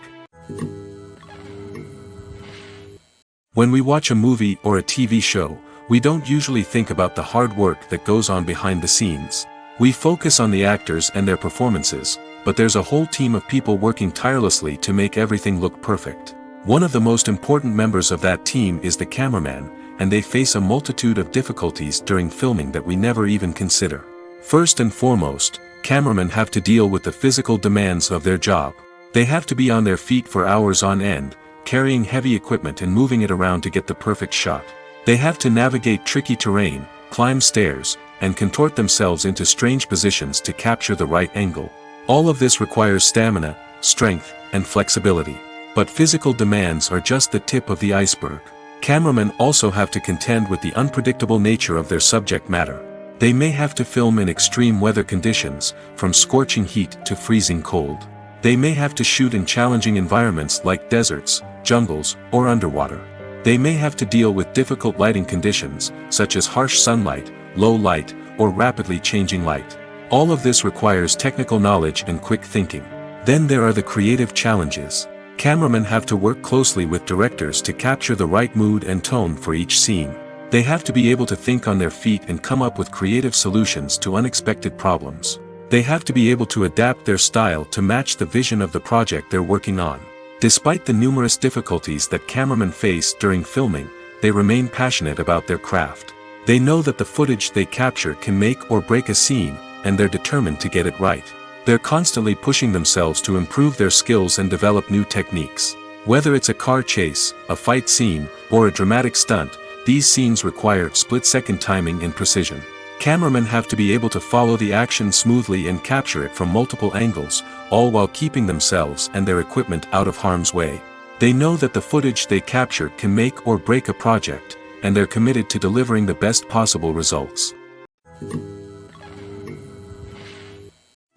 [SPEAKER 1] When we watch a movie or a TV show, we don't usually think about the hard work that goes on behind the scenes. We focus on the actors and their performances, but there's a whole team of people working tirelessly to make everything look perfect. One of the most important members of that team is the cameraman, and they face a multitude of difficulties during filming that we never even consider. First and foremost, cameramen have to deal with the physical demands of their job. They have to be on their feet for hours on end, carrying heavy equipment and moving it around to get the perfect shot. They have to navigate tricky terrain, climb stairs, and contort themselves into strange positions to capture the right angle. All of this requires stamina, strength, and flexibility. But physical demands are just the tip of the iceberg. Cameramen also have to contend with the unpredictable nature of their subject matter. They may have to film in extreme weather conditions, from scorching heat to freezing cold. They may have to shoot in challenging environments like deserts, jungles, or underwater. They may have to deal with difficult lighting conditions, such as harsh sunlight, low light, or rapidly changing light. All of this requires technical knowledge and quick thinking. Then there are the creative challenges. Cameramen have to work closely with directors to capture the right mood and tone for each scene. They have to be able to think on their feet and come up with creative solutions to unexpected problems. They have to be able to adapt their style to match the vision of the project they're working on. Despite the numerous difficulties that cameramen face during filming, they remain passionate about their craft. They know that the footage they capture can make or break a scene, and they're determined to get it right. They're constantly pushing themselves to improve their skills and develop new techniques. Whether it's a car chase, a fight scene, or a dramatic stunt, these scenes require split-second timing and precision. Cameramen have to be able to follow the action smoothly and capture it from multiple angles, all while keeping themselves and their equipment out of harm's way. They know that the footage they capture can make or break a project, and they're committed to delivering the best possible results.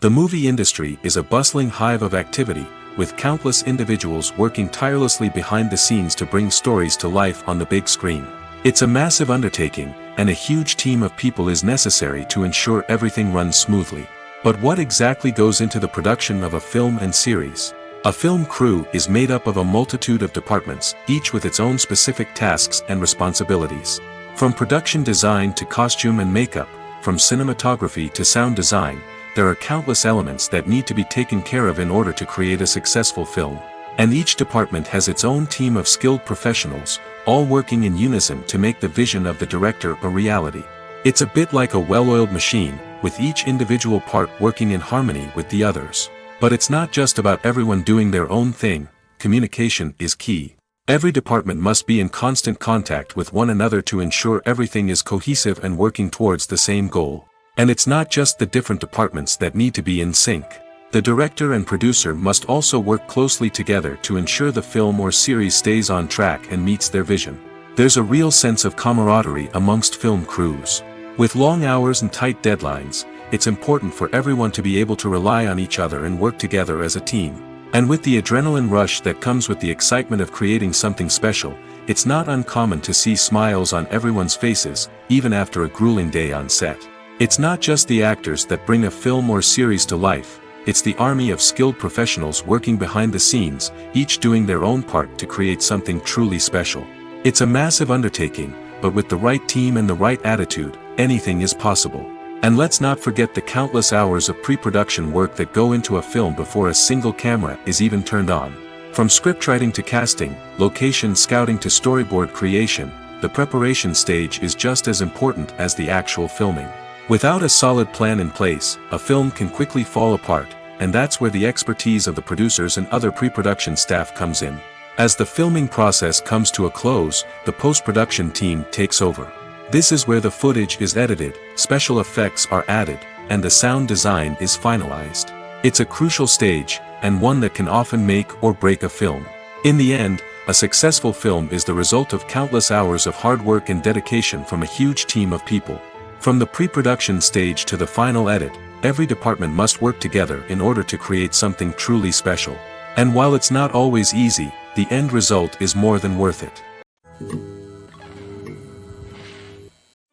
[SPEAKER 1] The movie industry is a bustling hive of activity, with countless individuals working tirelessly behind the scenes to bring stories to life on the big screen. It's a massive undertaking, and a huge team of people is necessary to ensure everything runs smoothly. But what exactly goes into the production of a film and series? A film crew is made up of a multitude of departments, each with its own specific tasks and responsibilities. From production design to costume and makeup, from cinematography to sound design, there are countless elements that need to be taken care of in order to create a successful film. And each department has its own team of skilled professionals, all working in unison to make the vision of the director a reality. It's a bit like a well-oiled machine, with each individual part working in harmony with the others. But it's not just about everyone doing their own thing. Communication is key. Every department must be in constant contact with one another to ensure everything is cohesive and working towards the same goal. And it's not just the different departments that need to be in sync. The director and producer must also work closely together to ensure the film or series stays on track and meets their vision. There's a real sense of camaraderie amongst film crews. With long hours and tight deadlines, it's important for everyone to be able to rely on each other and work together as a team. And with the adrenaline rush that comes with the excitement of creating something special, it's not uncommon to see smiles on everyone's faces, even after a grueling day on set. It's not just the actors that bring a film or series to life. It's the army of skilled professionals working behind the scenes, each doing their own part to create something truly special. It's a massive undertaking, but with the right team and the right attitude, anything is possible. And let's not forget the countless hours of pre-production work that go into a film before a single camera is even turned on. From scriptwriting to casting, location scouting to storyboard creation, the preparation stage is just as important as the actual filming. Without a solid plan in place, a film can quickly fall apart, and that's where the expertise of the producers and other pre-production staff comes in. As the filming process comes to a close, the post-production team takes over. This is where the footage is edited, special effects are added, and the sound design is finalized. It's a crucial stage, and one that can often make or break a film. In the end, a successful film is the result of countless hours of hard work and dedication from a huge team of people. From the pre-production stage to the final edit, every department must work together in order to create something truly special. And while it's not always easy, the end result is more than worth it.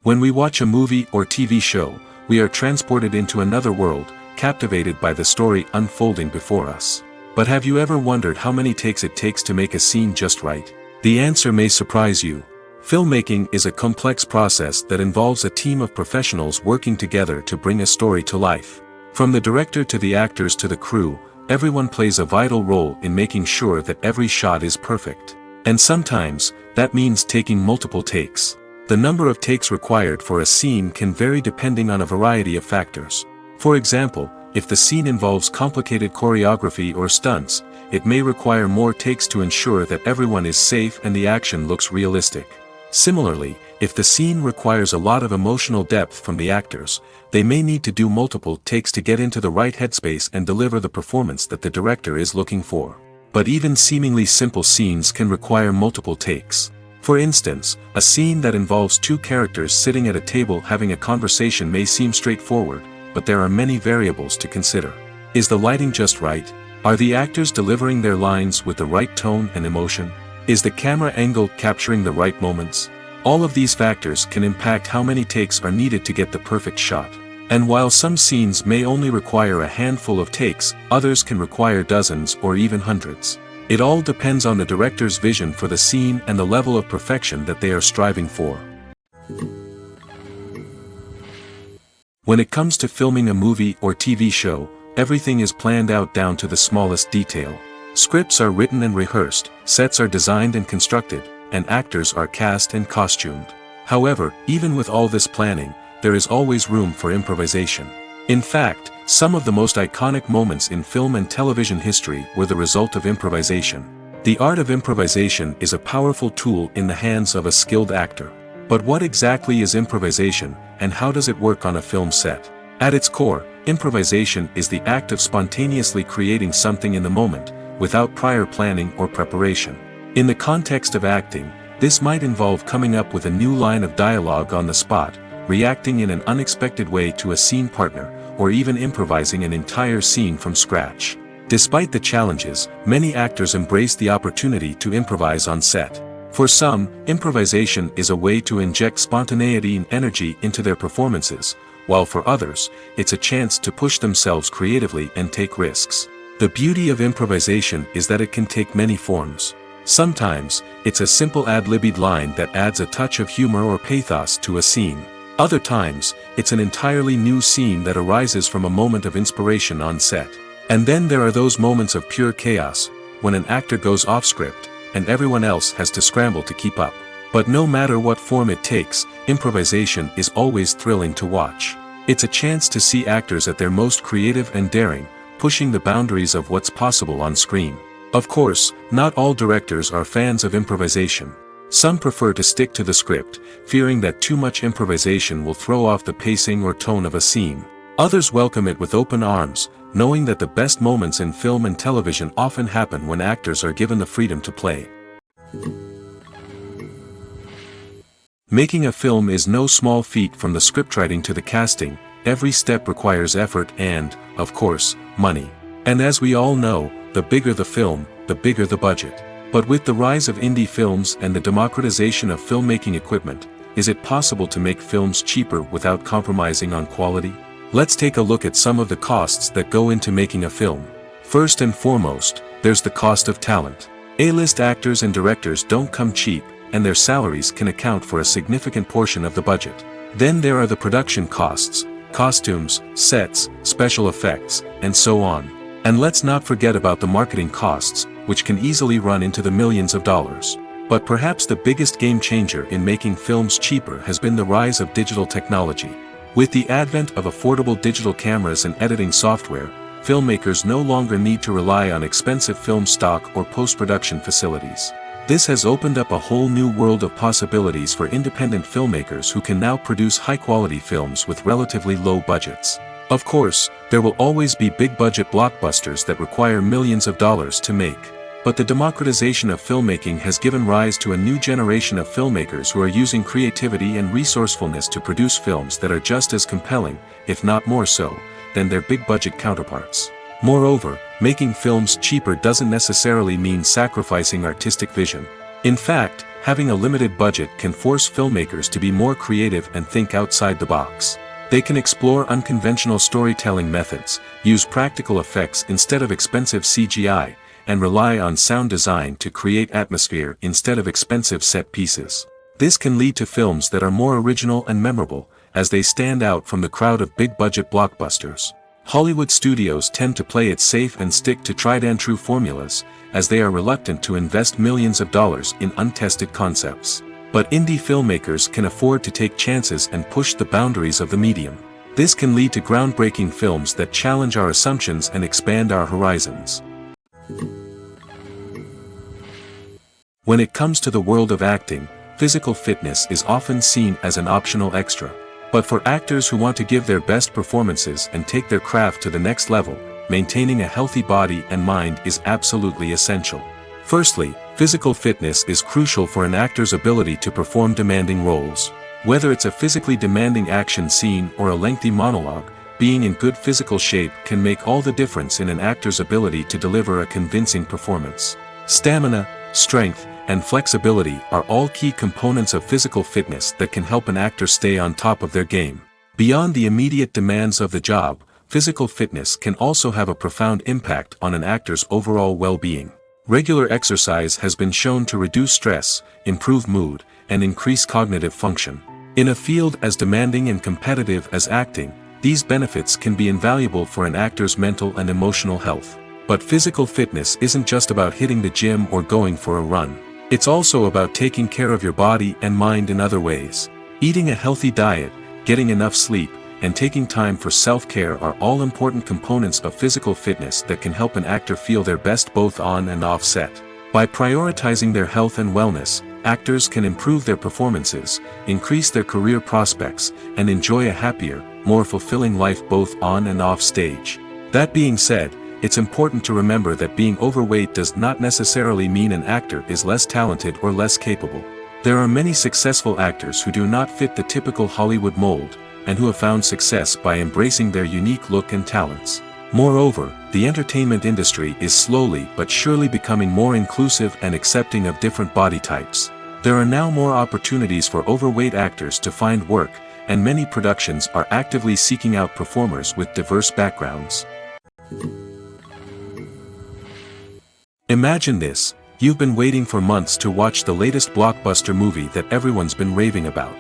[SPEAKER 1] When we watch a movie or TV show, we are transported into another world, captivated by the story unfolding before us. But have you ever wondered how many takes it takes to make a scene just right? The answer may surprise you. Filmmaking is a complex process that involves a team of professionals working together to bring a story to life. From the director to the actors to the crew, everyone plays a vital role in making sure that every shot is perfect. And sometimes, that means taking multiple takes. The number of takes required for a scene can vary depending on a variety of factors. For example, if the scene involves complicated choreography or stunts, it may require more takes to ensure that everyone is safe and the action looks realistic. Similarly, if the scene requires a lot of emotional depth from the actors, they may need to do multiple takes to get into the right headspace and deliver the performance that the director is looking for. But even seemingly simple scenes can require multiple takes. For instance, a scene that involves two characters sitting at a table having a conversation may seem straightforward, but there are many variables to consider. Is the lighting just right? Are the actors delivering their lines with the right tone and emotion? Is the camera angle capturing the right moments? All of these factors can impact how many takes are needed to get the perfect shot. And while some scenes may only require a handful of takes, others can require dozens or even hundreds. It all depends on the director's vision for the scene and the level of perfection that they are striving for. When it comes to filming a movie or TV show, everything is planned out down to the smallest detail. Scripts are written and rehearsed, sets are designed and constructed, and actors are cast and costumed. However, even with all this planning, there is always room for improvisation. In fact, Some of the most iconic moments in film and television history were the result of improvisation. The art of improvisation is a powerful tool in the hands of a skilled actor. But what exactly is improvisation, and how does it work on a film set? At its core, improvisation is the act of spontaneously creating something in the moment, without prior planning or preparation. In the context of acting, this might involve coming up with a new line of dialogue on the spot, reacting in an unexpected way to a scene partner, or even improvising an entire scene from scratch. Despite the challenges, many actors embrace the opportunity to improvise on set. For some, improvisation is a way to inject spontaneity and energy into their performances, while for others, it's a chance to push themselves creatively and take risks. The beauty of improvisation is that it can take many forms. Sometimes, it's a simple ad-libbed line that adds a touch of humor or pathos to a scene. Other times, it's an entirely new scene that arises from a moment of inspiration on set. And then there are those moments of pure chaos, when an actor goes off script, and everyone else has to scramble to keep up. But no matter what form it takes, improvisation is always thrilling to watch. It's a chance to see actors at their most creative and daring, pushing the boundaries of what's possible on screen. Of course, not all directors are fans of improvisation. Some prefer to stick to the script, fearing that too much improvisation will throw off the pacing or tone of a scene. Others welcome it with open arms, knowing that the best moments in film and television often happen when actors are given the freedom to play. Making a film is no small feat. From the scriptwriting to the casting, every step requires effort and, of course, money. And as we all know, the bigger the film, the bigger the budget. But with the rise of indie films and the democratization of filmmaking equipment, is it possible to make films cheaper without compromising on quality? Let's take a look at some of the costs that go into making a film. First and foremost, there's the cost of talent. A-list actors and directors don't come cheap, and their salaries can account for a significant portion of the budget. Then there are the production costs, costumes, sets, special effects, and so on. And let's not forget about the marketing costs, which can easily run into the millions of dollars. But perhaps the biggest game changer in making films cheaper has been the rise of digital technology. With the advent of affordable digital cameras and editing software, filmmakers no longer need to rely on expensive film stock or post-production facilities. This has opened up a whole new world of possibilities for independent filmmakers who can now produce high-quality films with relatively low budgets. Of course, there will always be big-budget blockbusters that require millions of dollars to make. But the democratization of filmmaking has given rise to a new generation of filmmakers who are using creativity and resourcefulness to produce films that are just as compelling, if not more so, than their big-budget counterparts. Moreover, making films cheaper doesn't necessarily mean sacrificing artistic vision. In fact, having a limited budget can force filmmakers to be more creative and think outside the box. They can explore unconventional storytelling methods, use practical effects instead of expensive CGI, and rely on sound design to create atmosphere instead of expensive set pieces. This can lead to films that are more original and memorable, as they stand out from the crowd of big-budget blockbusters. Hollywood studios tend to play it safe and stick to tried-and-true formulas, as they are reluctant to invest millions of dollars in untested concepts. But indie filmmakers can afford to take chances and push the boundaries of the medium. This can lead to groundbreaking films that challenge our assumptions and expand our horizons. When it comes to the world of acting, physical fitness is often seen as an optional extra. But for actors who want to give their best performances and take their craft to the next level, maintaining a healthy body and mind is absolutely essential. Firstly, physical fitness is crucial for an actor's ability to perform demanding roles. Whether it's a physically demanding action scene or a lengthy monologue, being in good physical shape can make all the difference in an actor's ability to deliver a convincing performance. Stamina, strength, and flexibility are all key components of physical fitness that can help an actor stay on top of their game. Beyond the immediate demands of the job, physical fitness can also have a profound impact on an actor's overall well-being. Regular exercise has been shown to reduce stress, improve mood, and increase cognitive function. In a field as demanding and competitive as acting, these benefits can be invaluable for an actor's mental and emotional health. But physical fitness isn't just about hitting the gym or going for a run. It's also about taking care of your body and mind in other ways. Eating a healthy diet, getting enough sleep, and taking time for self-care are all important components of physical fitness that can help an actor feel their best both on and off set. By prioritizing their health and wellness, actors can improve their performances, increase their career prospects, and enjoy a happier, more fulfilling life both on and off stage. That being said, it's important to remember that being overweight does not necessarily mean an actor is less talented or less capable. There are many successful actors who do not fit the typical Hollywood mold, and who have found success by embracing their unique look and talents. Moreover, the entertainment industry is slowly but surely becoming more inclusive and accepting of different body types. There are now more opportunities for overweight actors to find work, and many productions are actively seeking out performers with diverse backgrounds. Imagine this. You've been waiting for months to watch the latest blockbuster movie that everyone's been raving about.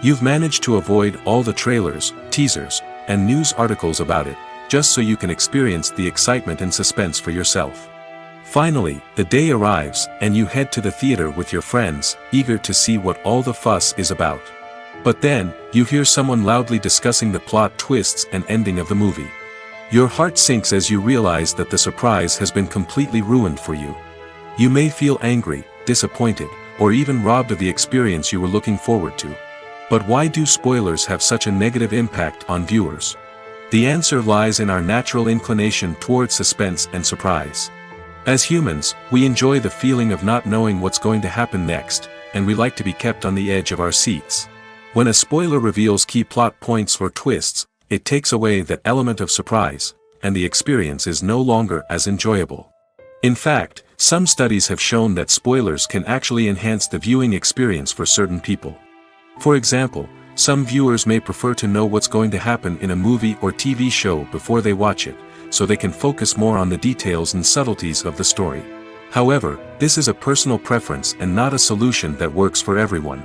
[SPEAKER 1] You've managed to avoid all the trailers, teasers, and news articles about it, just so you can experience the excitement and suspense for yourself. Finally, the day arrives, and you head to the theater with your friends, eager to see what all the fuss is about. But then, you hear someone loudly discussing the plot twists and ending of the movie. Your heart sinks as you realize that the surprise has been completely ruined for you. You may feel angry, disappointed, or even robbed of the experience you were looking forward to. But why do spoilers have such a negative impact on viewers? The answer lies in our natural inclination toward suspense and surprise. As humans, we enjoy the feeling of not knowing what's going to happen next, and we like to be kept on the edge of our seats. When a spoiler reveals key plot points or twists, it takes away that element of surprise, and the experience is no longer as enjoyable. In fact, some studies have shown that spoilers can actually enhance the viewing experience for certain people. For example, some viewers may prefer to know what's going to happen in a movie or TV show before they watch it, so they can focus more on the details and subtleties of the story. However, this is a personal preference and not a solution that works for everyone.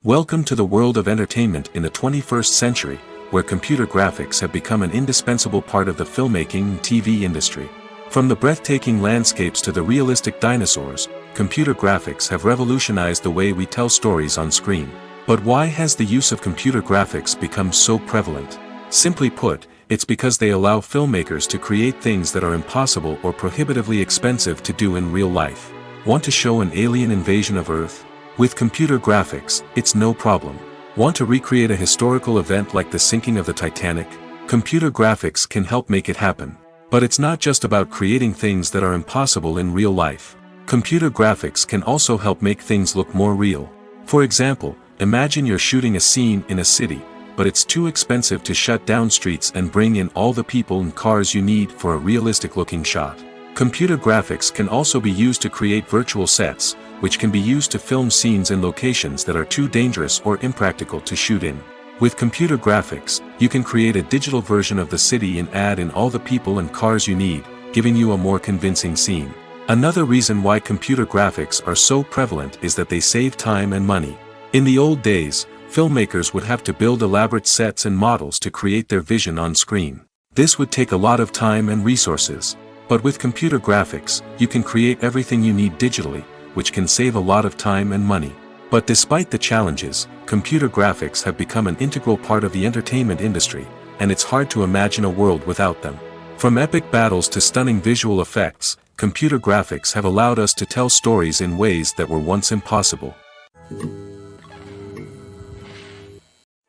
[SPEAKER 1] Welcome to the world of entertainment in the 21st century, where computer graphics have become an indispensable part of the filmmaking and TV industry. From the breathtaking landscapes to the realistic dinosaurs, computer graphics have revolutionized the way we tell stories on screen. But why has the use of computer graphics become so prevalent? Simply put, it's because they allow filmmakers to create things that are impossible or prohibitively expensive to do in real life. Want to show an alien invasion of Earth? With computer graphics, it's no problem. Want to recreate a historical event like the sinking of the Titanic? Computer graphics can help make it happen. But it's not just about creating things that are impossible in real life. Computer graphics can also help make things look more real. For example, imagine you're shooting a scene in a city, but it's too expensive to shut down streets and bring in all the people and cars you need for a realistic-looking shot. Computer graphics can also be used to create virtual sets, which can be used to film scenes in locations that are too dangerous or impractical to shoot in. With computer graphics, you can create a digital version of the city and add in all the people and cars you need, giving you a more convincing scene. Another reason why computer graphics are so prevalent is that they save time and money. In the old days, filmmakers would have to build elaborate sets and models to create their vision on screen. This would take a lot of time and resources. But with computer graphics, you can create everything you need digitally, which can save a lot of time and money. But despite the challenges, computer graphics have become an integral part of the entertainment industry, and it's hard to imagine a world without them. From epic battles to stunning visual effects, computer graphics have allowed us to tell stories in ways that were once impossible.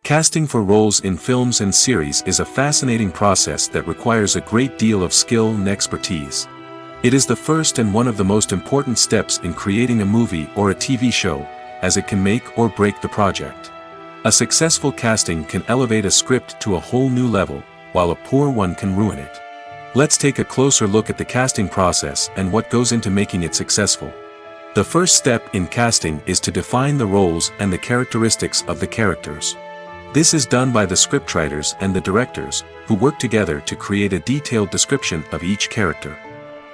[SPEAKER 1] Casting for roles in films and series is a fascinating process that requires a great deal of skill and expertise. It is the first and one of the most important steps in creating a movie or a TV show, as it can make or break the project. A successful casting can elevate a script to a whole new level, while a poor one can ruin it. Let's take a closer look at the casting process and what goes into making it successful. The first step in casting is to define the roles and the characteristics of the characters. This is done by the scriptwriters and the directors, who work together to create a detailed description of each character.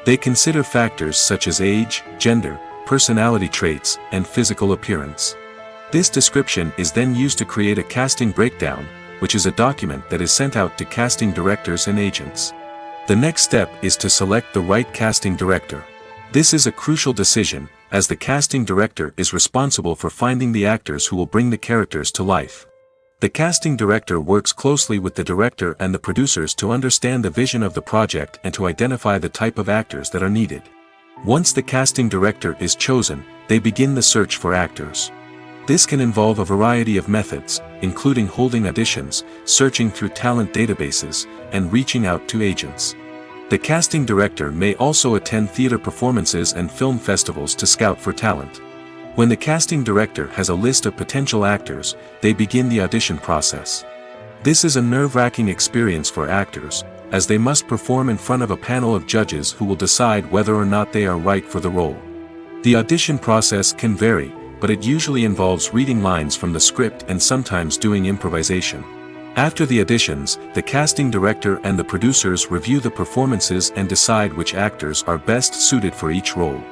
[SPEAKER 1] They consider factors such as age, gender, personality traits, and physical appearance. This description is then used to create a casting breakdown, which is a document that is sent out to casting directors and agents. The next step is to select the right casting director. This is a crucial decision, as the casting director is responsible for finding the actors who will bring the characters to life. The casting director works closely with the director and the producers to understand the vision of the project and to identify the type of actors that are needed. Once the casting director is chosen, they begin the search for actors. This can involve a variety of methods, including holding auditions, searching through talent databases, and reaching out to agents. The casting director may also attend theater performances and film festivals to scout for talent. When the casting director has a list of potential actors, they begin the audition process. This is a nerve-wracking experience for actors, as they must perform in front of a panel of judges who will decide whether or not they are right for the role. The audition process can vary, but it usually involves reading lines from the script and sometimes doing improvisation. After the auditions, the casting director and the producers review the performances and decide which actors are best suited for each role.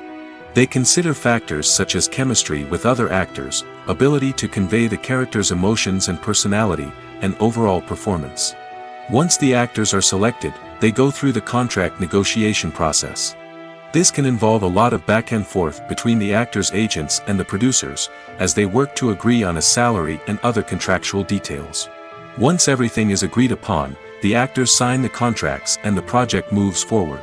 [SPEAKER 1] They consider factors such as chemistry with other actors, ability to convey the character's emotions and personality, and overall performance. Once the actors are selected, they go through the contract negotiation process. This can involve a lot of back and forth between the actors' agents and the producers, as they work to agree on a salary and other contractual details. Once everything is agreed upon, the actors sign the contracts and the project moves forward.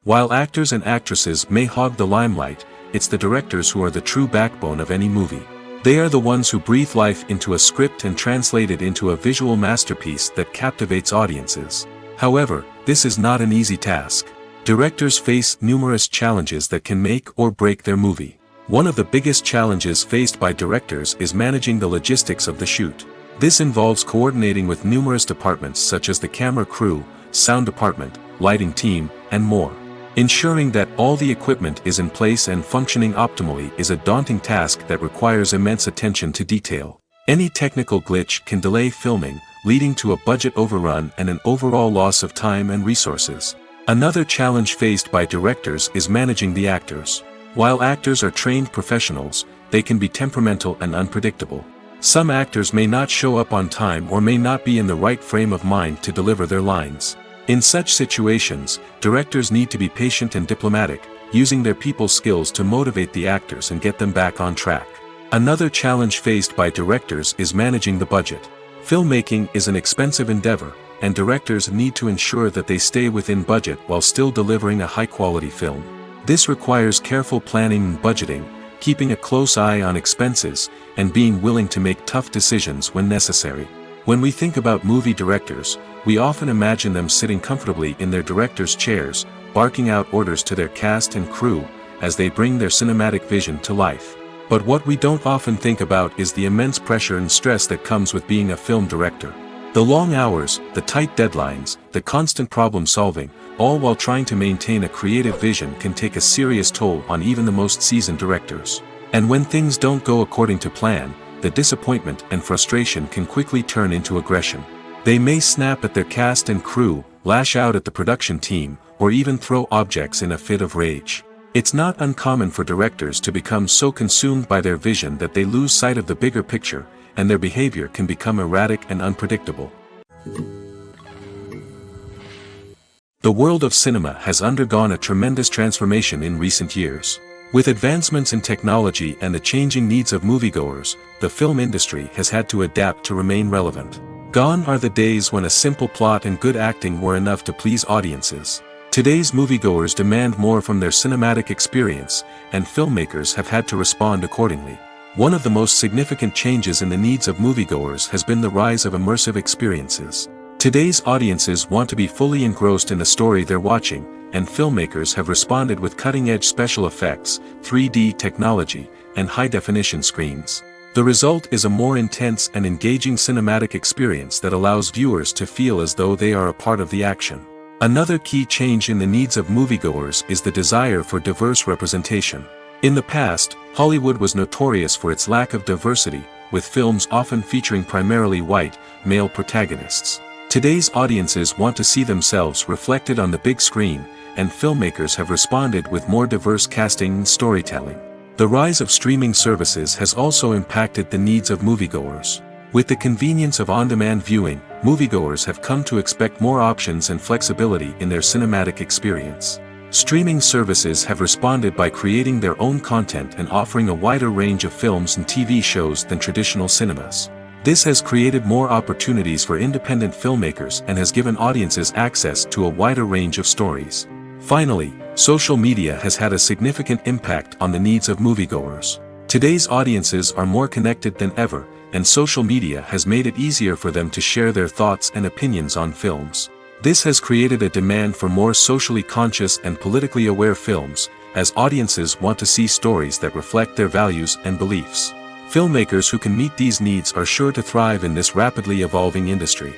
[SPEAKER 1] While actors and actresses may hog the limelight, it's the directors who are the true backbone of any movie. They are the ones who breathe life into a script and translate it into a visual masterpiece that captivates audiences. However, this is not an easy task. Directors face numerous challenges that can make or break their movie. One of the biggest challenges faced by directors is managing the logistics of the shoot. This involves coordinating with numerous departments such as the camera crew, sound department, lighting team, and more. Ensuring that all the equipment is in place and functioning optimally is a daunting task that requires immense attention to detail. Any technical glitch can delay filming, leading to a budget overrun and an overall loss of time and resources. Another challenge faced by directors is managing the actors. While actors are trained professionals, they can be temperamental and unpredictable. Some actors may not show up on time or may not be in the right frame of mind to deliver their lines. In such situations, directors need to be patient and diplomatic, using their people skills to motivate the actors and get them back on track. Another challenge faced by directors is managing the budget. Filmmaking is an expensive endeavor, and directors need to ensure that they stay within budget while still delivering a high-quality film. This requires careful planning and budgeting, keeping a close eye on expenses, and being willing to make tough decisions when necessary. When we think about movie directors, we often imagine them sitting comfortably in their director's chairs, barking out orders to their cast and crew, as they bring their cinematic vision to life. But what we don't often think about is the immense pressure and stress that comes with being a film director. The long hours, the tight deadlines, the constant problem solving, all while trying to maintain a creative vision can take a serious toll on even the most seasoned directors. And when things don't go according to plan, the disappointment and frustration can quickly turn into aggression. They may snap at their cast and crew, lash out at the production team, or even throw objects in a fit of rage. It's not uncommon for directors to become so consumed by their vision that they lose sight of the bigger picture, and their behavior can become erratic and unpredictable. The world of cinema has undergone a tremendous transformation in recent years. With advancements in technology and the changing needs of moviegoers, the film industry has had to adapt to remain relevant. Gone are the days when a simple plot and good acting were enough to please audiences. Today's moviegoers demand more from their cinematic experience, and filmmakers have had to respond accordingly. One of the most significant changes in the needs of moviegoers has been the rise of immersive experiences. Today's audiences want to be fully engrossed in the story they're watching, and filmmakers have responded with cutting-edge special effects, 3D technology, and high-definition screens. The result is a more intense and engaging cinematic experience that allows viewers to feel as though they are a part of the action. Another key change in the needs of moviegoers is the desire for diverse representation. In the past, Hollywood was notorious for its lack of diversity, with films often featuring primarily white, male protagonists. Today's audiences want to see themselves reflected on the big screen, and filmmakers have responded with more diverse casting and storytelling. The rise of streaming services has also impacted the needs of moviegoers. With the convenience of on-demand viewing, moviegoers have come to expect more options and flexibility in their cinematic experience. Streaming services have responded by creating their own content and offering a wider range of films and TV shows than traditional cinemas. This has created more opportunities for independent filmmakers and has given audiences access to a wider range of stories. Finally, social media has had a significant impact on the needs of moviegoers. Today's audiences are more connected than ever, and social media has made it easier for them to share their thoughts and opinions on films. This has created a demand for more socially conscious and politically aware films, as audiences want to see stories that reflect their values and beliefs. Filmmakers who can meet these needs are sure to thrive in this rapidly evolving industry.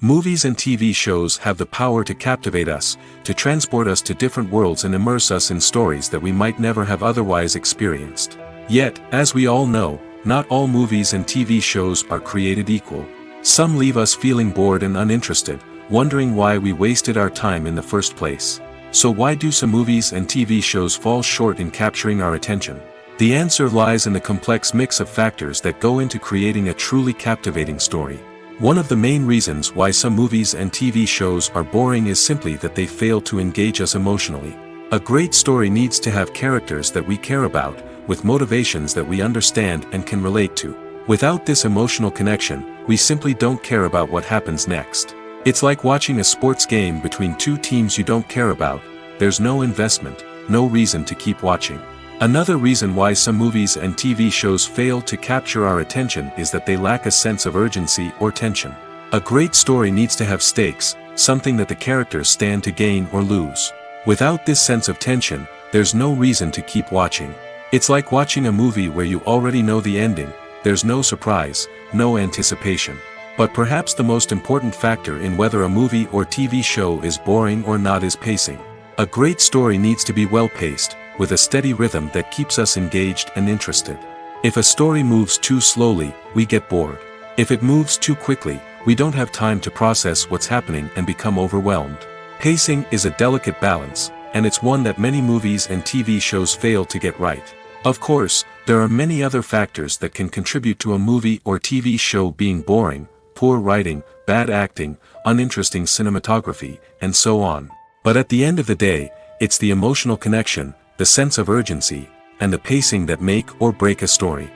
[SPEAKER 1] Movies and TV shows have the power to captivate us, to transport us to different worlds and immerse us in stories that we might never have otherwise experienced. Yet, as we all know, not all movies and TV shows are created equal. Some leave us feeling bored and uninterested, wondering why we wasted our time in the first place. So why do some movies and TV shows fall short in capturing our attention? The answer lies in the complex mix of factors that go into creating a truly captivating story. One of the main reasons why some movies and TV shows are boring is simply that they fail to engage us emotionally. A great story needs to have characters that we care about, with motivations that we understand and can relate to. Without this emotional connection, we simply don't care about what happens next. It's like watching a sports game between two teams you don't care about. There's no investment, no reason to keep watching. Another reason why some movies and TV shows fail to capture our attention is that they lack a sense of urgency or tension. A great story needs to have stakes, something that the characters stand to gain or lose. Without this sense of tension, there's no reason to keep watching. It's like watching a movie where you already know the ending. There's no surprise, no anticipation. But perhaps the most important factor in whether a movie or TV show is boring or not is pacing. A great story needs to be well-paced, with a steady rhythm that keeps us engaged and interested. If a story moves too slowly, we get bored. If it moves too quickly, we don't have time to process what's happening and become overwhelmed. Pacing is a delicate balance, and it's one that many movies and TV shows fail to get right. Of course, there are many other factors that can contribute to a movie or TV show being boring: poor writing, bad acting, uninteresting cinematography, and so on. But at the end of the day, it's the emotional connection, the sense of urgency, and the pacing that make or break a story.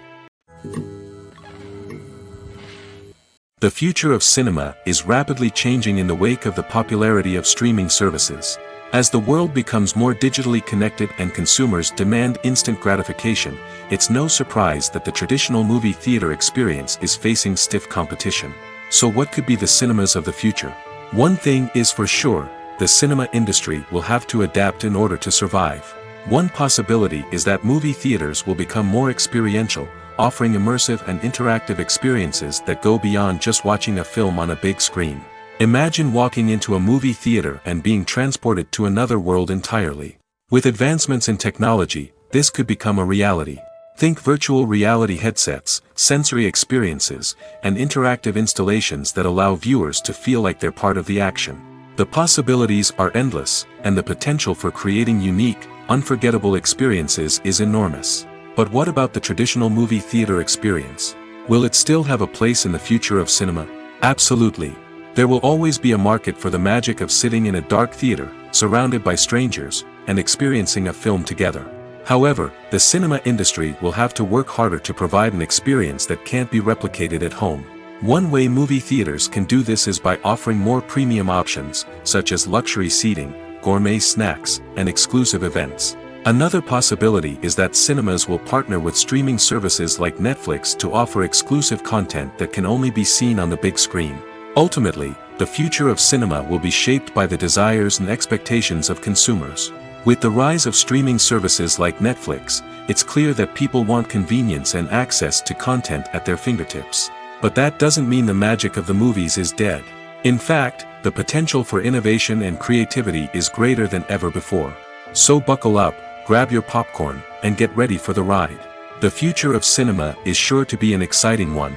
[SPEAKER 1] The future of cinema is rapidly changing in the wake of the popularity of streaming services. As the world becomes more digitally connected and consumers demand instant gratification, it's no surprise that the traditional movie theater experience is facing stiff competition. So what could be the cinemas of the future? One thing is for sure: the cinema industry will have to adapt in order to survive. One possibility is that movie theaters will become more experiential, offering immersive and interactive experiences that go beyond just watching a film on a big screen. Imagine walking into a movie theater and being transported to another world entirely. With advancements in technology, this could become a reality. Think virtual reality headsets, sensory experiences, and interactive installations that allow viewers to feel like they're part of the action. The possibilities are endless, and the potential for creating unique, unforgettable experiences is enormous. But what about the traditional movie theater experience? Will it still have a place in the future of cinema? Absolutely. There will always be a market for the magic of sitting in a dark theater, surrounded by strangers, and experiencing a film together. However, the cinema industry will have to work harder to provide an experience that can't be replicated at home. One way movie theaters can do this is by offering more premium options, such as luxury seating, gourmet snacks, and exclusive events. Another possibility is that cinemas will partner with streaming services like Netflix to offer exclusive content that can only be seen on the big screen. Ultimately, the future of cinema will be shaped by the desires and expectations of consumers. With the rise of streaming services like Netflix, it's clear that people want convenience and access to content at their fingertips. But that doesn't mean the magic of the movies is dead. In fact, the potential for innovation and creativity is greater than ever before. So buckle up, grab your popcorn, and get ready for the ride. The future of cinema is sure to be an exciting one.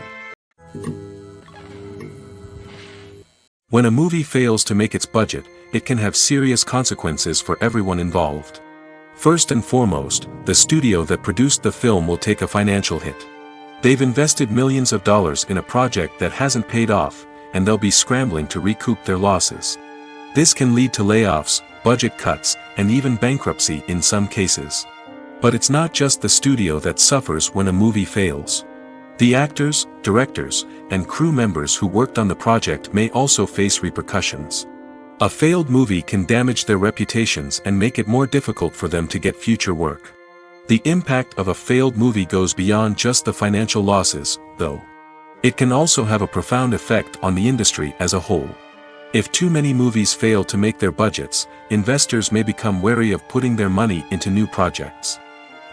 [SPEAKER 1] When a movie fails to make its budget, it can have serious consequences for everyone involved. First and foremost, the studio that produced the film will take a financial hit. They've invested millions of dollars in a project that hasn't paid off, and they'll be scrambling to recoup their losses. This can lead to layoffs, budget cuts, and even bankruptcy in some cases. But it's not just the studio that suffers when a movie fails. The actors, directors, and crew members who worked on the project may also face repercussions. A failed movie can damage their reputations and make it more difficult for them to get future work. The impact of a failed movie goes beyond just the financial losses, though. It can also have a profound effect on the industry as a whole. If too many movies fail to make their budgets, investors may become wary of putting their money into new projects.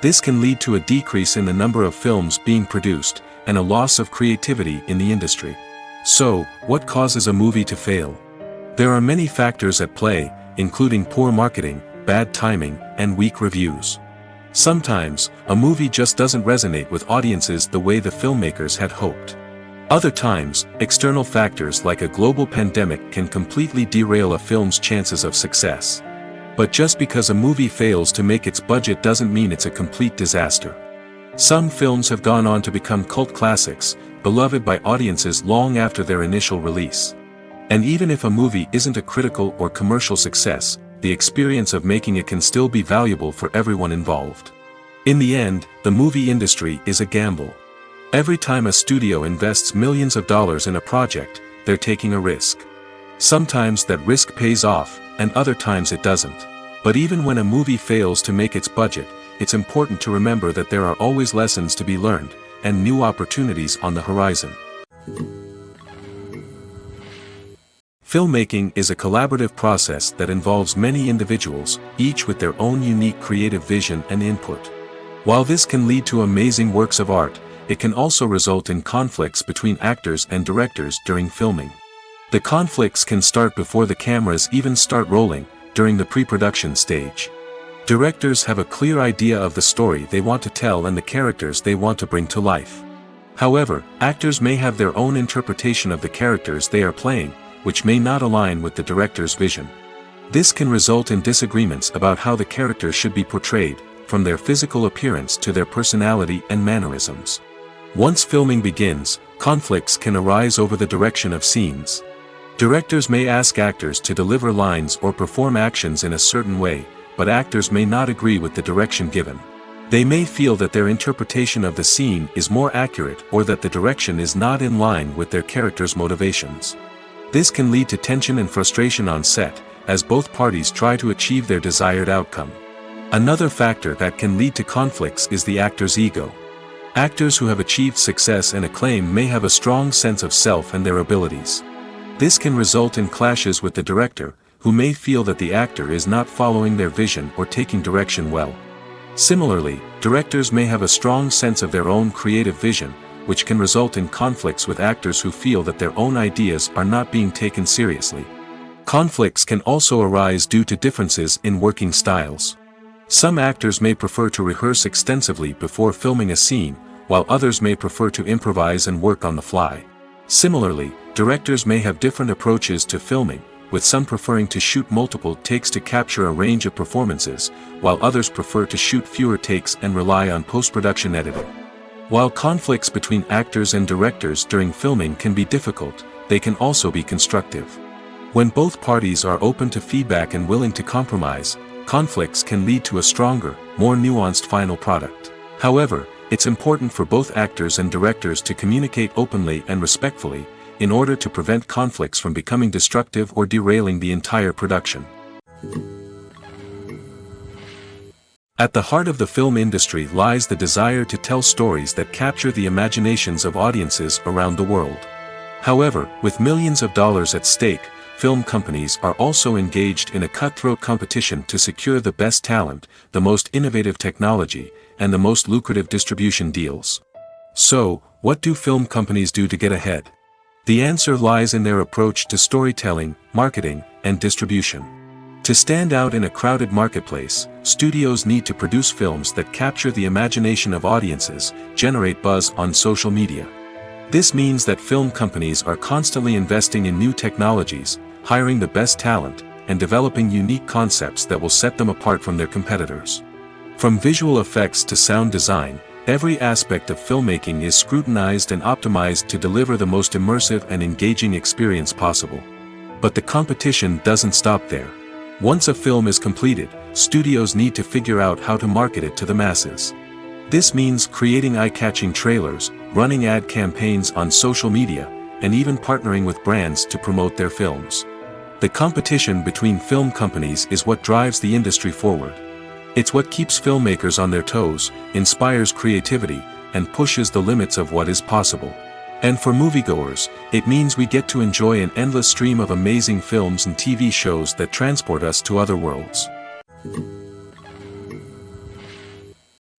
[SPEAKER 1] This can lead to a decrease in the number of films being produced, and a loss of creativity in the industry. So, what causes a movie to fail? There are many factors at play, including poor marketing, bad timing, and weak reviews. Sometimes, a movie just doesn't resonate with audiences the way the filmmakers had hoped. Other times, external factors like a global pandemic can completely derail a film's chances of success. But just because a movie fails to make its budget doesn't mean it's a complete disaster. Some films have gone on to become cult classics, beloved by audiences long after their initial release. And even if a movie isn't a critical or commercial success, the experience of making it can still be valuable for everyone involved. In the end, the movie industry is a gamble. Every time a studio invests millions of dollars in a project, they're taking a risk. Sometimes that risk pays off, and other times it doesn't. But even when a movie fails to make its budget, it's important to remember that there are always lessons to be learned, and new opportunities on the horizon. Filmmaking is a collaborative process that involves many individuals, each with their own unique creative vision and input. While this can lead to amazing works of art, it can also result in conflicts between actors and directors during filming. The conflicts can start before the cameras even start rolling, during the pre-production stage. Directors have a clear idea of the story they want to tell and the characters they want to bring to life. However, actors may have their own interpretation of the characters they are playing, which may not align with the director's vision. This can result in disagreements about how the characters should be portrayed, from their physical appearance to their personality and mannerisms. Once filming begins, conflicts can arise over the direction of scenes. Directors may ask actors to deliver lines or perform actions in a certain way, but actors may not agree with the direction given. They may feel that their interpretation of the scene is more accurate or that the direction is not in line with their character's motivations. This can lead to tension and frustration on set, as both parties try to achieve their desired outcome. Another factor that can lead to conflicts is the actor's ego. Actors who have achieved success and acclaim may have a strong sense of self and their abilities. This can result in clashes with the director, who may feel that the actor is not following their vision or taking direction well. Similarly, directors may have a strong sense of their own creative vision, which can result in conflicts with actors who feel that their own ideas are not being taken seriously. Conflicts can also arise due to differences in working styles. Some actors may prefer to rehearse extensively before filming a scene, while others may prefer to improvise and work on the fly. Similarly, directors may have different approaches to filming, with some preferring to shoot multiple takes to capture a range of performances, while others prefer to shoot fewer takes and rely on post-production editing. While conflicts between actors and directors during filming can be difficult, they can also be constructive. When both parties are open to feedback and willing to compromise, conflicts can lead to a stronger, more nuanced final product. However, it's important for both actors and directors to communicate openly and respectfully, in order to prevent conflicts from becoming destructive or derailing the entire production. At the heart of the film industry lies the desire to tell stories that capture the imaginations of audiences around the world. However, with millions of dollars at stake, film companies are also engaged in a cutthroat competition to secure the best talent, the most innovative technology, and the most lucrative distribution deals. So, what do film companies do to get ahead? The answer lies in their approach to storytelling, marketing, and distribution. To stand out in a crowded marketplace, studios need to produce films that capture the imagination of audiences, generate buzz on social media. This means that film companies are constantly investing in new technologies, hiring the best talent, and developing unique concepts that will set them apart from their competitors. From visual effects to sound design, every aspect of filmmaking is scrutinized and optimized to deliver the most immersive and engaging experience possible. But the competition doesn't stop there. Once a film is completed, studios need to figure out how to market it to the masses. This means creating eye-catching trailers, running ad campaigns on social media, and even partnering with brands to promote their films. The competition between film companies is what drives the industry forward. It's what keeps filmmakers on their toes, inspires creativity, and pushes the limits of what is possible. And for moviegoers, it means we get to enjoy an endless stream of amazing films and TV shows that transport us to other worlds.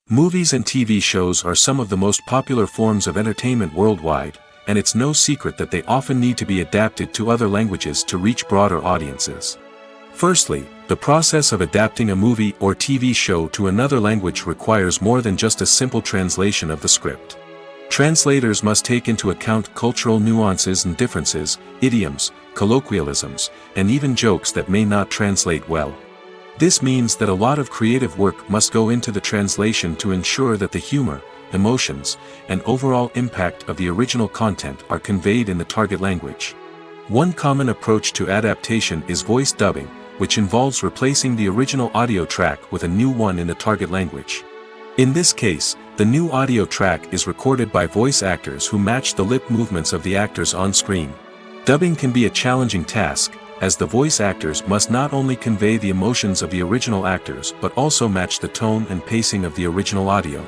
[SPEAKER 1] Movies and TV shows are some of the most popular forms of entertainment worldwide, and it's no secret that they often need to be adapted to other languages to reach broader audiences. Firstly, the process of adapting a movie or TV show to another language requires more than just a simple translation of the script. Translators must take into account cultural nuances and differences, idioms, colloquialisms, and even jokes that may not translate well. This means that a lot of creative work must go into the translation to ensure that the humor, emotions, and overall impact of the original content are conveyed in the target language. One common approach to adaptation is voice dubbing, which involves replacing the original audio track with a new one in the target language. In this case, the new audio track is recorded by voice actors who match the lip movements of the actors on screen. Dubbing can be a challenging task, as the voice actors must not only convey the emotions of the original actors but also match the tone and pacing of the original audio.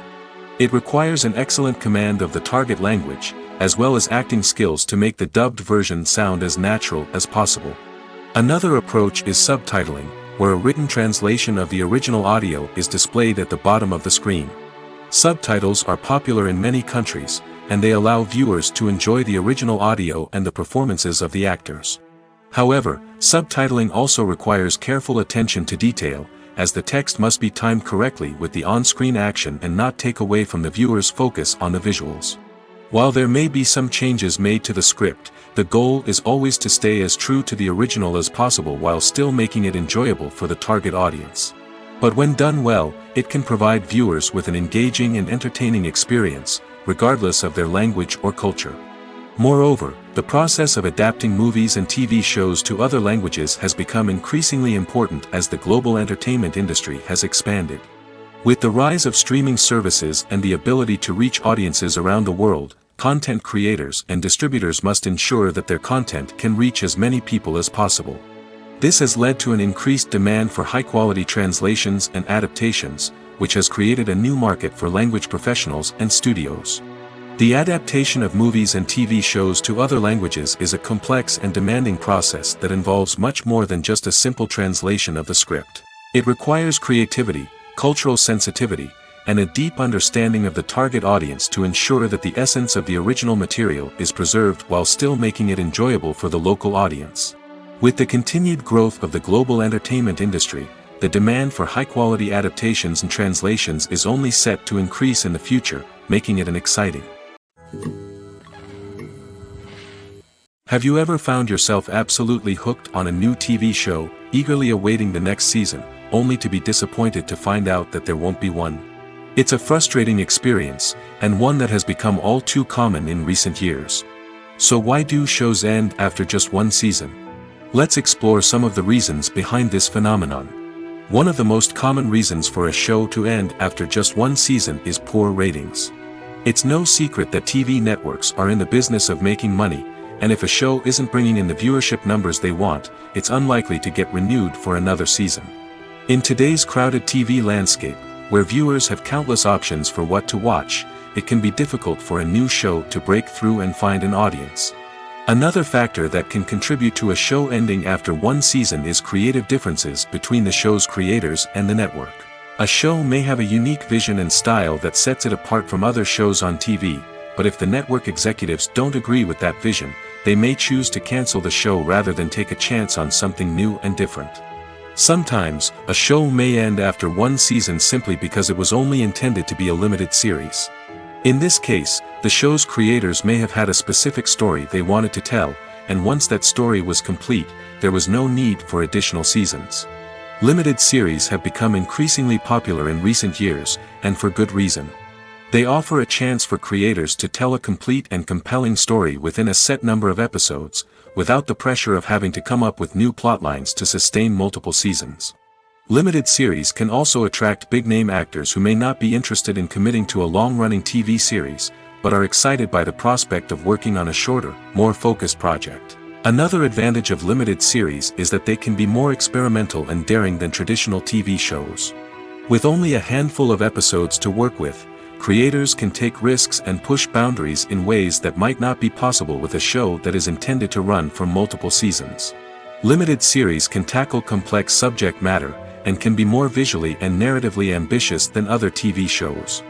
[SPEAKER 1] It requires an excellent command of the target language, as well as acting skills to make the dubbed version sound as natural as possible. Another approach is subtitling, where a written translation of the original audio is displayed at the bottom of the screen. Subtitles are popular in many countries, and they allow viewers to enjoy the original audio and the performances of the actors. However, subtitling also requires careful attention to detail, as the text must be timed correctly with the on-screen action and not take away from the viewer's focus on the visuals. While there may be some changes made to the script, the goal is always to stay as true to the original as possible while still making it enjoyable for the target audience. But when done well, it can provide viewers with an engaging and entertaining experience, regardless of their language or culture. Moreover, the process of adapting movies and TV shows to other languages has become increasingly important as the global entertainment industry has expanded. With the rise of streaming services and the ability to reach audiences around the world, content creators and distributors must ensure that their content can reach as many people as possible. This has led to an increased demand for high-quality translations and adaptations, which has created a new market for language professionals and studios. The adaptation of movies and TV shows to other languages is a complex and demanding process that involves much more than just a simple translation of the script. It requires creativity, cultural sensitivity, and a deep understanding of the target audience to ensure that the essence of the original material is preserved while still making it enjoyable for the local audience. With the continued growth of the global entertainment industry, the demand for high-quality adaptations and translations is only set to increase in the future, making it an exciting. Have you ever found yourself absolutely hooked on a new TV show, eagerly awaiting the next season, only to be disappointed to find out that there won't be one? It's a frustrating experience, and one that has become all too common in recent years. So why do shows end after just one season? Let's explore some of the reasons behind this phenomenon. One of the most common reasons for a show to end after just one season is poor ratings. It's no secret that TV networks are in the business of making money, and if a show isn't bringing in the viewership numbers they want, it's unlikely to get renewed for another season. In today's crowded TV landscape, where viewers have countless options for what to watch, it can be difficult for a new show to break through and find an audience. Another factor that can contribute to a show ending after one season is creative differences between the show's creators and the network. A show may have a unique vision and style that sets it apart from other shows on TV, but if the network executives don't agree with that vision, they may choose to cancel the show rather than take a chance on something new and different. Sometimes, a show may end after one season simply because it was only intended to be a limited series. In this case, the show's creators may have had a specific story they wanted to tell, and once that story was complete, there was no need for additional seasons. Limited series have become increasingly popular in recent years, and for good reason. They offer a chance for creators to tell a complete and compelling story within a set number of episodes, without the pressure of having to come up with new plotlines to sustain multiple seasons. Limited series can also attract big-name actors who may not be interested in committing to a long-running TV series, but are excited by the prospect of working on a shorter, more focused project. Another advantage of limited series is that they can be more experimental and daring than traditional TV shows. With only a handful of episodes to work with, creators can take risks and push boundaries in ways that might not be possible with a show that is intended to run for multiple seasons. Limited series can tackle complex subject matter, and can be more visually and narratively ambitious than other TV shows.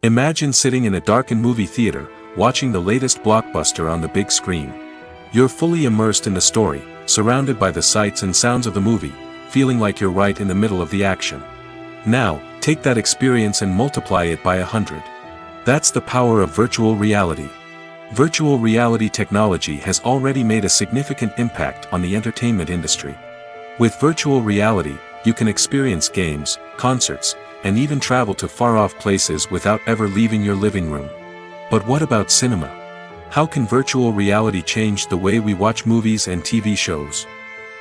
[SPEAKER 1] Imagine sitting in a darkened movie theater, watching the latest blockbuster on the big screen. You're fully immersed in the story, surrounded by the sights and sounds of the movie, feeling like you're right in the middle of the action. Now, take that experience and multiply it by 100. That's the power of virtual reality. Virtual reality technology has already made a significant impact on the entertainment industry. With virtual reality, you can experience games, concerts, and even travel to far-off places without ever leaving your living room. But what about cinema? How can virtual reality change the way we watch movies and TV shows?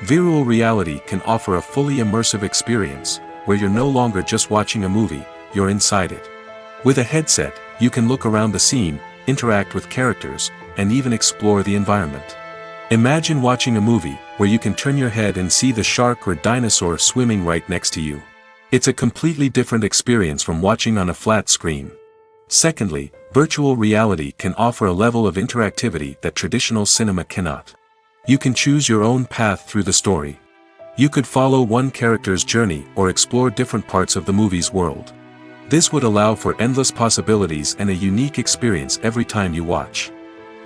[SPEAKER 1] Virtual reality can offer a fully immersive experience, where you're no longer just watching a movie, you're inside it. With a headset, you can look around the scene, interact with characters, and even explore the environment. Imagine watching a movie where you can turn your head and see the shark or dinosaur swimming right next to you. It's a completely different experience from watching on a flat screen. Secondly, virtual reality can offer a level of interactivity that traditional cinema cannot. You can choose your own path through the story. You could follow one character's journey or explore different parts of the movie's world. This would allow for endless possibilities and a unique experience every time you watch.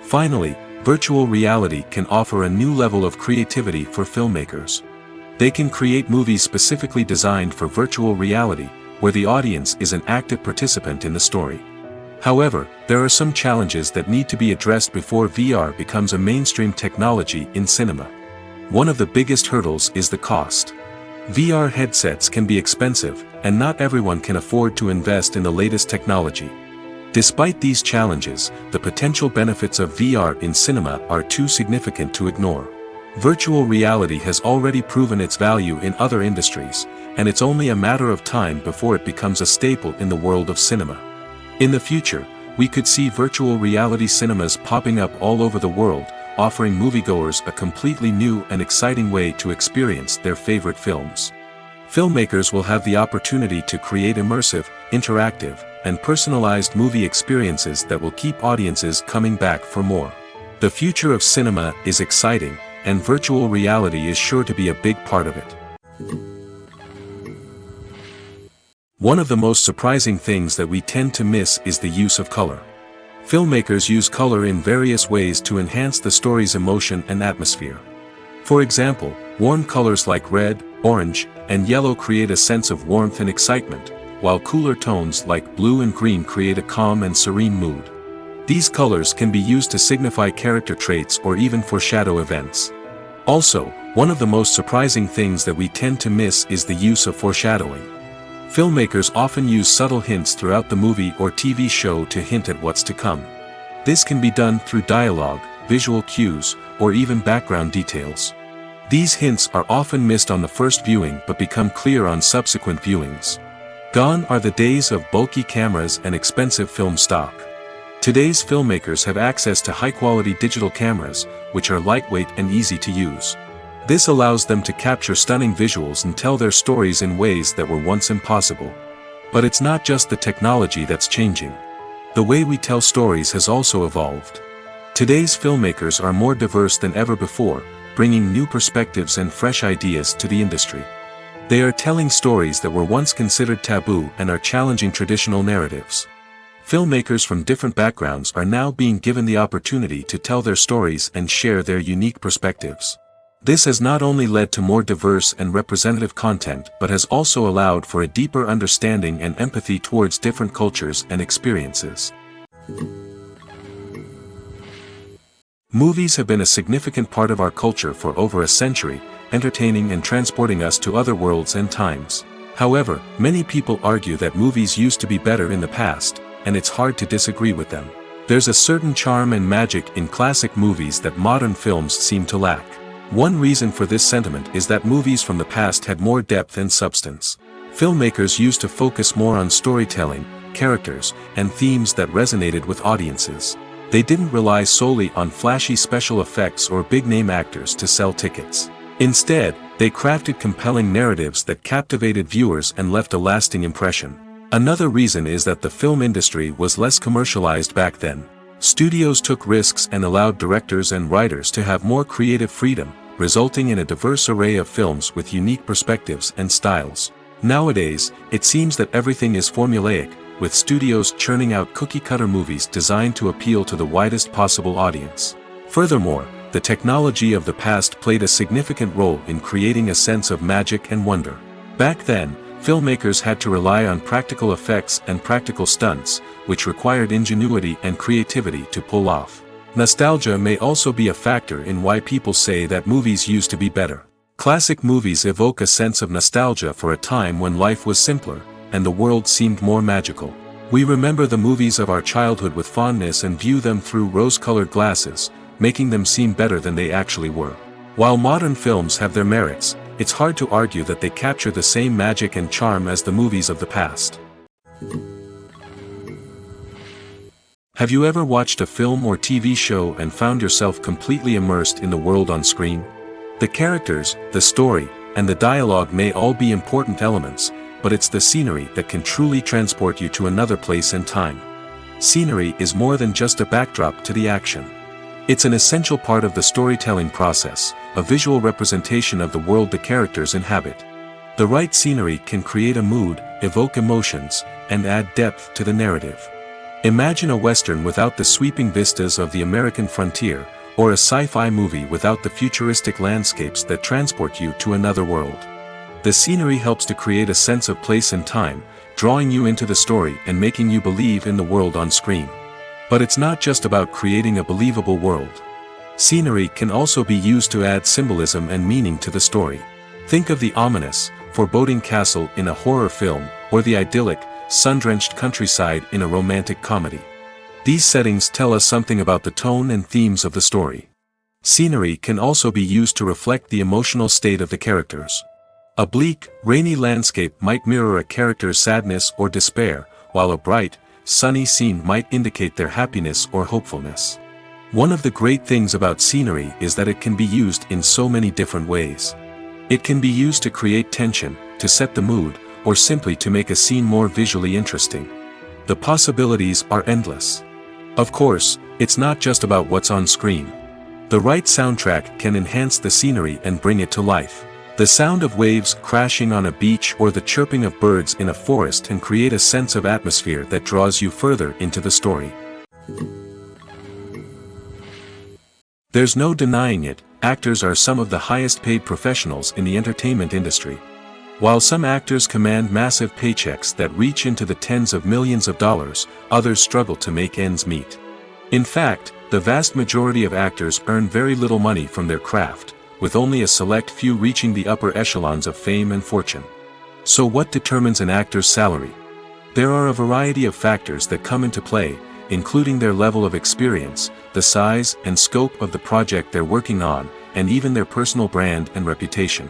[SPEAKER 1] Finally, virtual reality can offer a new level of creativity for filmmakers. They can create movies specifically designed for virtual reality, where the audience is an active participant in the story. However, there are some challenges that need to be addressed before VR becomes a mainstream technology in cinema. One of the biggest hurdles is the cost. VR headsets can be expensive, and not everyone can afford to invest in the latest technology. Despite these challenges, the potential benefits of VR in cinema are too significant to ignore. Virtual reality has already proven its value in other industries, and it's only a matter of time before it becomes a staple in the world of cinema. In the future, we could see virtual reality cinemas popping up all over the world, offering moviegoers a completely new and exciting way to experience their favorite films. Filmmakers will have the opportunity to create immersive, interactive, and personalized movie experiences that will keep audiences coming back for more. The future of cinema is exciting, and virtual reality is sure to be a big part of it. One of the most surprising things that we tend to miss is the use of color. Filmmakers use color in various ways to enhance the story's emotion and atmosphere. For example, warm colors like red, orange, and yellow create a sense of warmth and excitement, while cooler tones like blue and green create a calm and serene mood. These colors can be used to signify character traits or even foreshadow events. Also, one of the most surprising things that we tend to miss is the use of foreshadowing. Filmmakers often use subtle hints throughout the movie or TV show to hint at what's to come. This can be done through dialogue, visual cues, or even background details. These hints are often missed on the first viewing but become clear on subsequent viewings. Gone are the days of bulky cameras and expensive film stock. Today's filmmakers have access to high-quality digital cameras, which are lightweight and easy to use. This allows them to capture stunning visuals and tell their stories in ways that were once impossible. But it's not just the technology that's changing. The way we tell stories has also evolved. Today's filmmakers are more diverse than ever before, bringing new perspectives and fresh ideas to the industry. They are telling stories that were once considered taboo and are challenging traditional narratives. Filmmakers from different backgrounds are now being given the opportunity to tell their stories and share their unique perspectives. This has not only led to more diverse and representative content but has also allowed for a deeper understanding and empathy towards different cultures and experiences. Movies have been a significant part of our culture for over a century, entertaining and transporting us to other worlds and times. However, many people argue that movies used to be better in the past, and it's hard to disagree with them. There's a certain charm and magic in classic movies that modern films seem to lack. One reason for this sentiment is that movies from the past had more depth and substance. Filmmakers used to focus more on storytelling, characters, and themes that resonated with audiences. They didn't rely solely on flashy special effects or big-name actors to sell tickets. Instead, they crafted compelling narratives that captivated viewers and left a lasting impression. Another reason is that the film industry was less commercialized back then. Studios took risks and allowed directors and writers to have more creative freedom, resulting in a diverse array of films with unique perspectives and styles. Nowadays, it seems that everything is formulaic, with studios churning out cookie-cutter movies designed to appeal to the widest possible audience. Furthermore, the technology of the past played a significant role in creating a sense of magic and wonder. Back then, filmmakers had to rely on practical effects and practical stunts, which required ingenuity and creativity to pull off. Nostalgia may also be a factor in why people say that movies used to be better. Classic movies evoke a sense of nostalgia for a time when life was simpler, and the world seemed more magical. We remember the movies of our childhood with fondness and view them through rose-colored glasses, making them seem better than they actually were. While modern films have their merits, it's hard to argue that they capture the same magic and charm as the movies of the past. Have you ever watched a film or TV show and found yourself completely immersed in the world on screen? The characters, the story, and the dialogue may all be important elements, but it's the scenery that can truly transport you to another place and time. Scenery is more than just a backdrop to the action. It's an essential part of the storytelling process, a visual representation of the world the characters inhabit. The right scenery can create a mood, evoke emotions, and add depth to the narrative. Imagine a Western without the sweeping vistas of the American frontier, or a sci-fi movie without the futuristic landscapes that transport you to another world. The scenery helps to create a sense of place and time, drawing you into the story and making you believe in the world on screen. But it's not just about creating a believable world. Scenery can also be used to add symbolism and meaning to the story. Think of the ominous, foreboding castle in a horror film, or the idyllic, sun-drenched countryside in a romantic comedy. These settings tell us something about the tone and themes of the story. Scenery can also be used to reflect the emotional state of the characters. A bleak, rainy landscape might mirror a character's sadness or despair, while a bright, sunny scene might indicate their happiness or hopefulness. One of the great things about scenery is that it can be used in so many different ways. It can be used to create tension, to set the mood, or simply to make a scene more visually interesting. The possibilities are endless. Of course, it's not just about what's on screen. The right soundtrack can enhance the scenery and bring it to life. The sound of waves crashing on a beach or the chirping of birds in a forest can create a sense of atmosphere that draws you further into the story. There's no denying it, actors are some of the highest paid professionals in the entertainment industry. While some actors command massive paychecks that reach into the tens of millions of dollars, others struggle to make ends meet. In fact, the vast majority of actors earn very little money from their craft, with only a select few reaching the upper echelons of fame and fortune. So what determines an actor's salary? There are a variety of factors that come into play, including their level of experience, the size and scope of the project they're working on, and even their personal brand and reputation.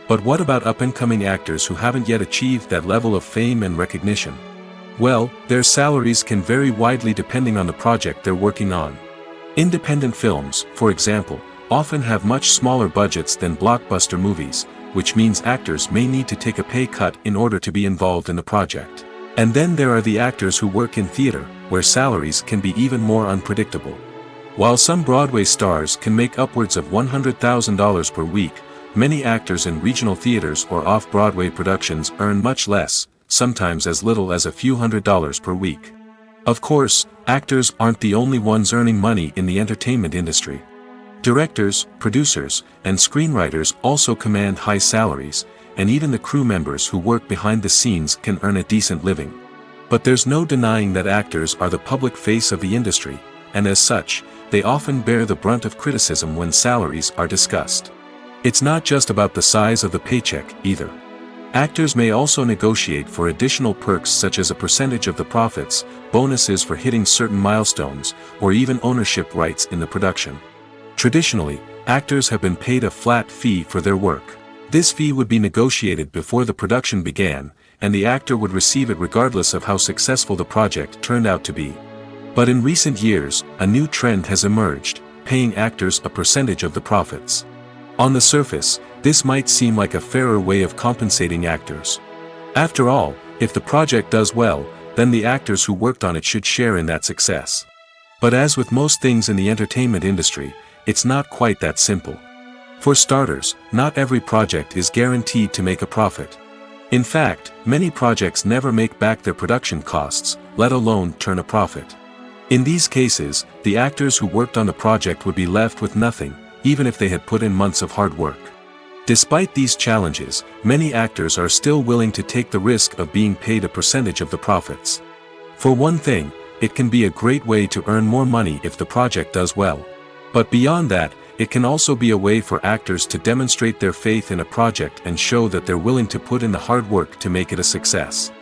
[SPEAKER 1] But what about up-and-coming actors who haven't yet achieved that level of fame and recognition? Well, their salaries can vary widely depending on the project they're working on. Independent films, for example, often have much smaller budgets than blockbuster movies, which means actors may need to take a pay cut in order to be involved in the project. And then there are the actors who work in theater, where salaries can be even more unpredictable. While some Broadway stars can make upwards of $100,000 per week, many actors in regional theaters or off-Broadway productions earn much less, sometimes as little as a few $100s per week. Of course, actors aren't the only ones earning money in the entertainment industry. Directors, producers, and screenwriters also command high salaries, and even the crew members who work behind the scenes can earn a decent living. But there's no denying that actors are the public face of the industry, and as such, they often bear the brunt of criticism when salaries are discussed. It's not just about the size of the paycheck, either. Actors may also negotiate for additional perks such as a percentage of the profits, bonuses for hitting certain milestones, or even ownership rights in the production. Traditionally, actors have been paid a flat fee for their work. This fee would be negotiated before the production began, and the actor would receive it regardless of how successful the project turned out to be. But in recent years, a new trend has emerged, paying actors a percentage of the profits. On the surface, this might seem like a fairer way of compensating actors. After all, if the project does well, then the actors who worked on it should share in that success. But as with most things in the entertainment industry, it's not quite that simple. For starters, not every project is guaranteed to make a profit. In fact, many projects never make back their production costs, let alone turn a profit. In these cases, the actors who worked on the project would be left with nothing, even if they had put in months of hard work. Despite these challenges, many actors are still willing to take the risk of being paid a percentage of the profits. For one thing, it can be a great way to earn more money if the project does well. But beyond that, it can also be a way for actors to demonstrate their faith in a project and show that they're willing to put in the hard work to make it a success.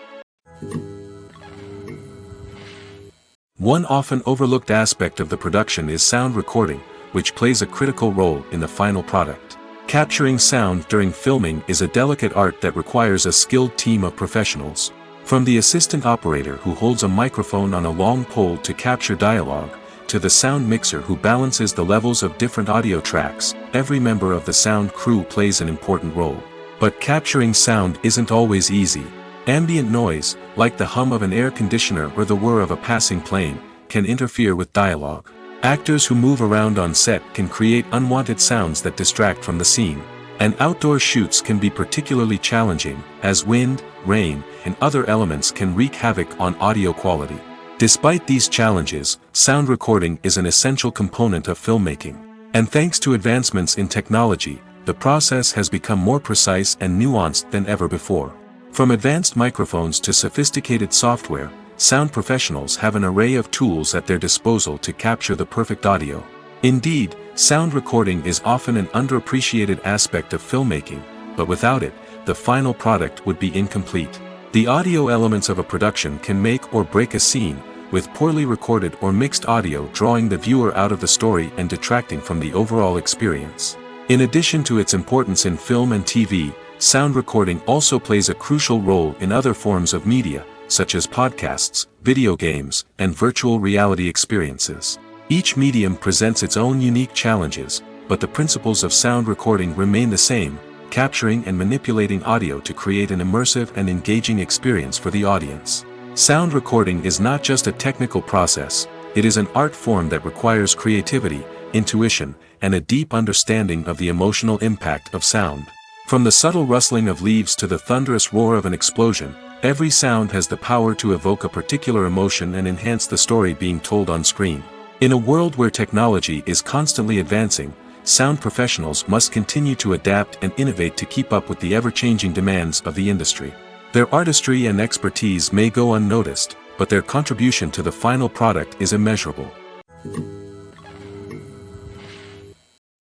[SPEAKER 1] One often overlooked aspect of the production is sound recording, which plays a critical role in the final product. Capturing sound during filming is a delicate art that requires a skilled team of professionals. From the assistant operator who holds a microphone on a long pole to capture dialogue, to the sound mixer who balances the levels of different audio tracks, every member of the sound crew plays an important role. But capturing sound isn't always easy. Ambient noise, like the hum of an air conditioner or the whir of a passing plane, can interfere with dialogue. Actors who move around on set can create unwanted sounds that distract from the scene. And outdoor shoots can be particularly challenging, as wind, rain, and other elements can wreak havoc on audio quality. Despite these challenges, sound recording is an essential component of filmmaking. And thanks to advancements in technology, the process has become more precise and nuanced than ever before. From advanced microphones to sophisticated software, sound professionals have an array of tools at their disposal to capture the perfect audio. Indeed, sound recording is often an underappreciated aspect of filmmaking, but without it, the final product would be incomplete. The audio elements of a production can make or break a scene, with poorly recorded or mixed audio drawing the viewer out of the story and detracting from the overall experience. In addition to its importance in film and TV, sound recording also plays a crucial role in other forms of media, such as podcasts, video games, and virtual reality experiences. Each medium presents its own unique challenges, but the principles of sound recording remain the same, capturing and manipulating audio to create an immersive and engaging experience for the audience. Sound recording is not just a technical process, it is an art form that requires creativity, intuition, and a deep understanding of the emotional impact of sound. From the subtle rustling of leaves to the thunderous roar of an explosion, every sound has the power to evoke a particular emotion and enhance the story being told on screen. In a world where technology is constantly advancing, sound professionals must continue to adapt and innovate to keep up with the ever-changing demands of the industry. Their artistry and expertise may go unnoticed, but their contribution to the final product is immeasurable.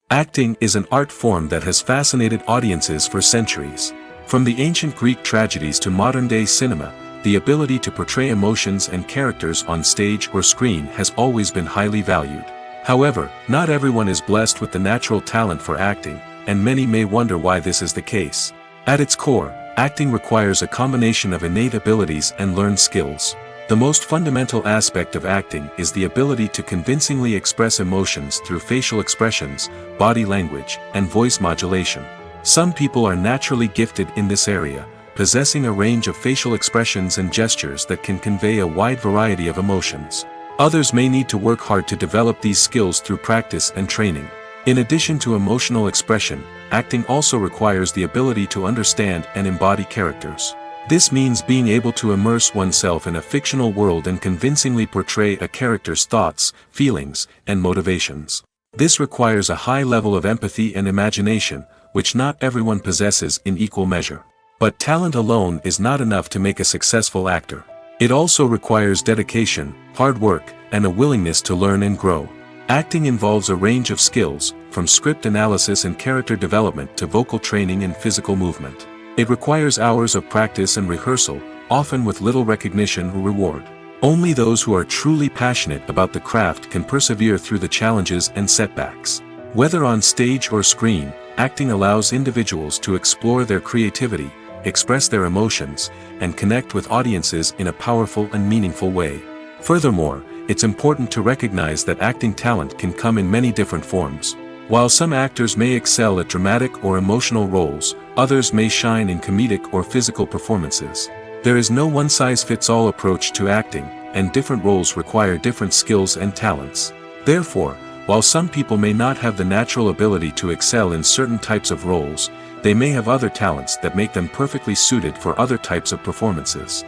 [SPEAKER 1] Acting is an art form that has fascinated audiences for centuries. From the ancient Greek tragedies to modern-day cinema, the ability to portray emotions and characters on stage or screen has always been highly valued. However, not everyone is blessed with the natural talent for acting, and many may wonder why this is the case. At its core, acting requires a combination of innate abilities and learned skills. The most fundamental aspect of acting is the ability to convincingly express emotions through facial expressions, body language, and voice modulation. Some people are naturally gifted in this area, possessing a range of facial expressions and gestures that can convey a wide variety of emotions. Others may need to work hard to develop these skills through practice and training. In addition to emotional expression, acting also requires the ability to understand and embody characters. This means being able to immerse oneself in a fictional world and convincingly portray a character's thoughts, feelings, and motivations. This requires a high level of empathy and imagination, which not everyone possesses in equal measure. But talent alone is not enough to make a successful actor. It also requires dedication, hard work, and a willingness to learn and grow. Acting involves a range of skills, from script analysis and character development to vocal training and physical movement. It requires hours of practice and rehearsal, often with little recognition or reward. Only those who are truly passionate about the craft can persevere through the challenges and setbacks. Whether on stage or screen, acting allows individuals to explore their creativity, express their emotions, and connect with audiences in a powerful and meaningful way. Furthermore, it's important to recognize that acting talent can come in many different forms. While some actors may excel at dramatic or emotional roles, others may shine in comedic or physical performances. There is no one-size-fits-all approach to acting, and different roles require different skills and talents. Therefore, while some people may not have the natural ability to excel in certain types of roles, they may have other talents that make them perfectly suited for other types of performances.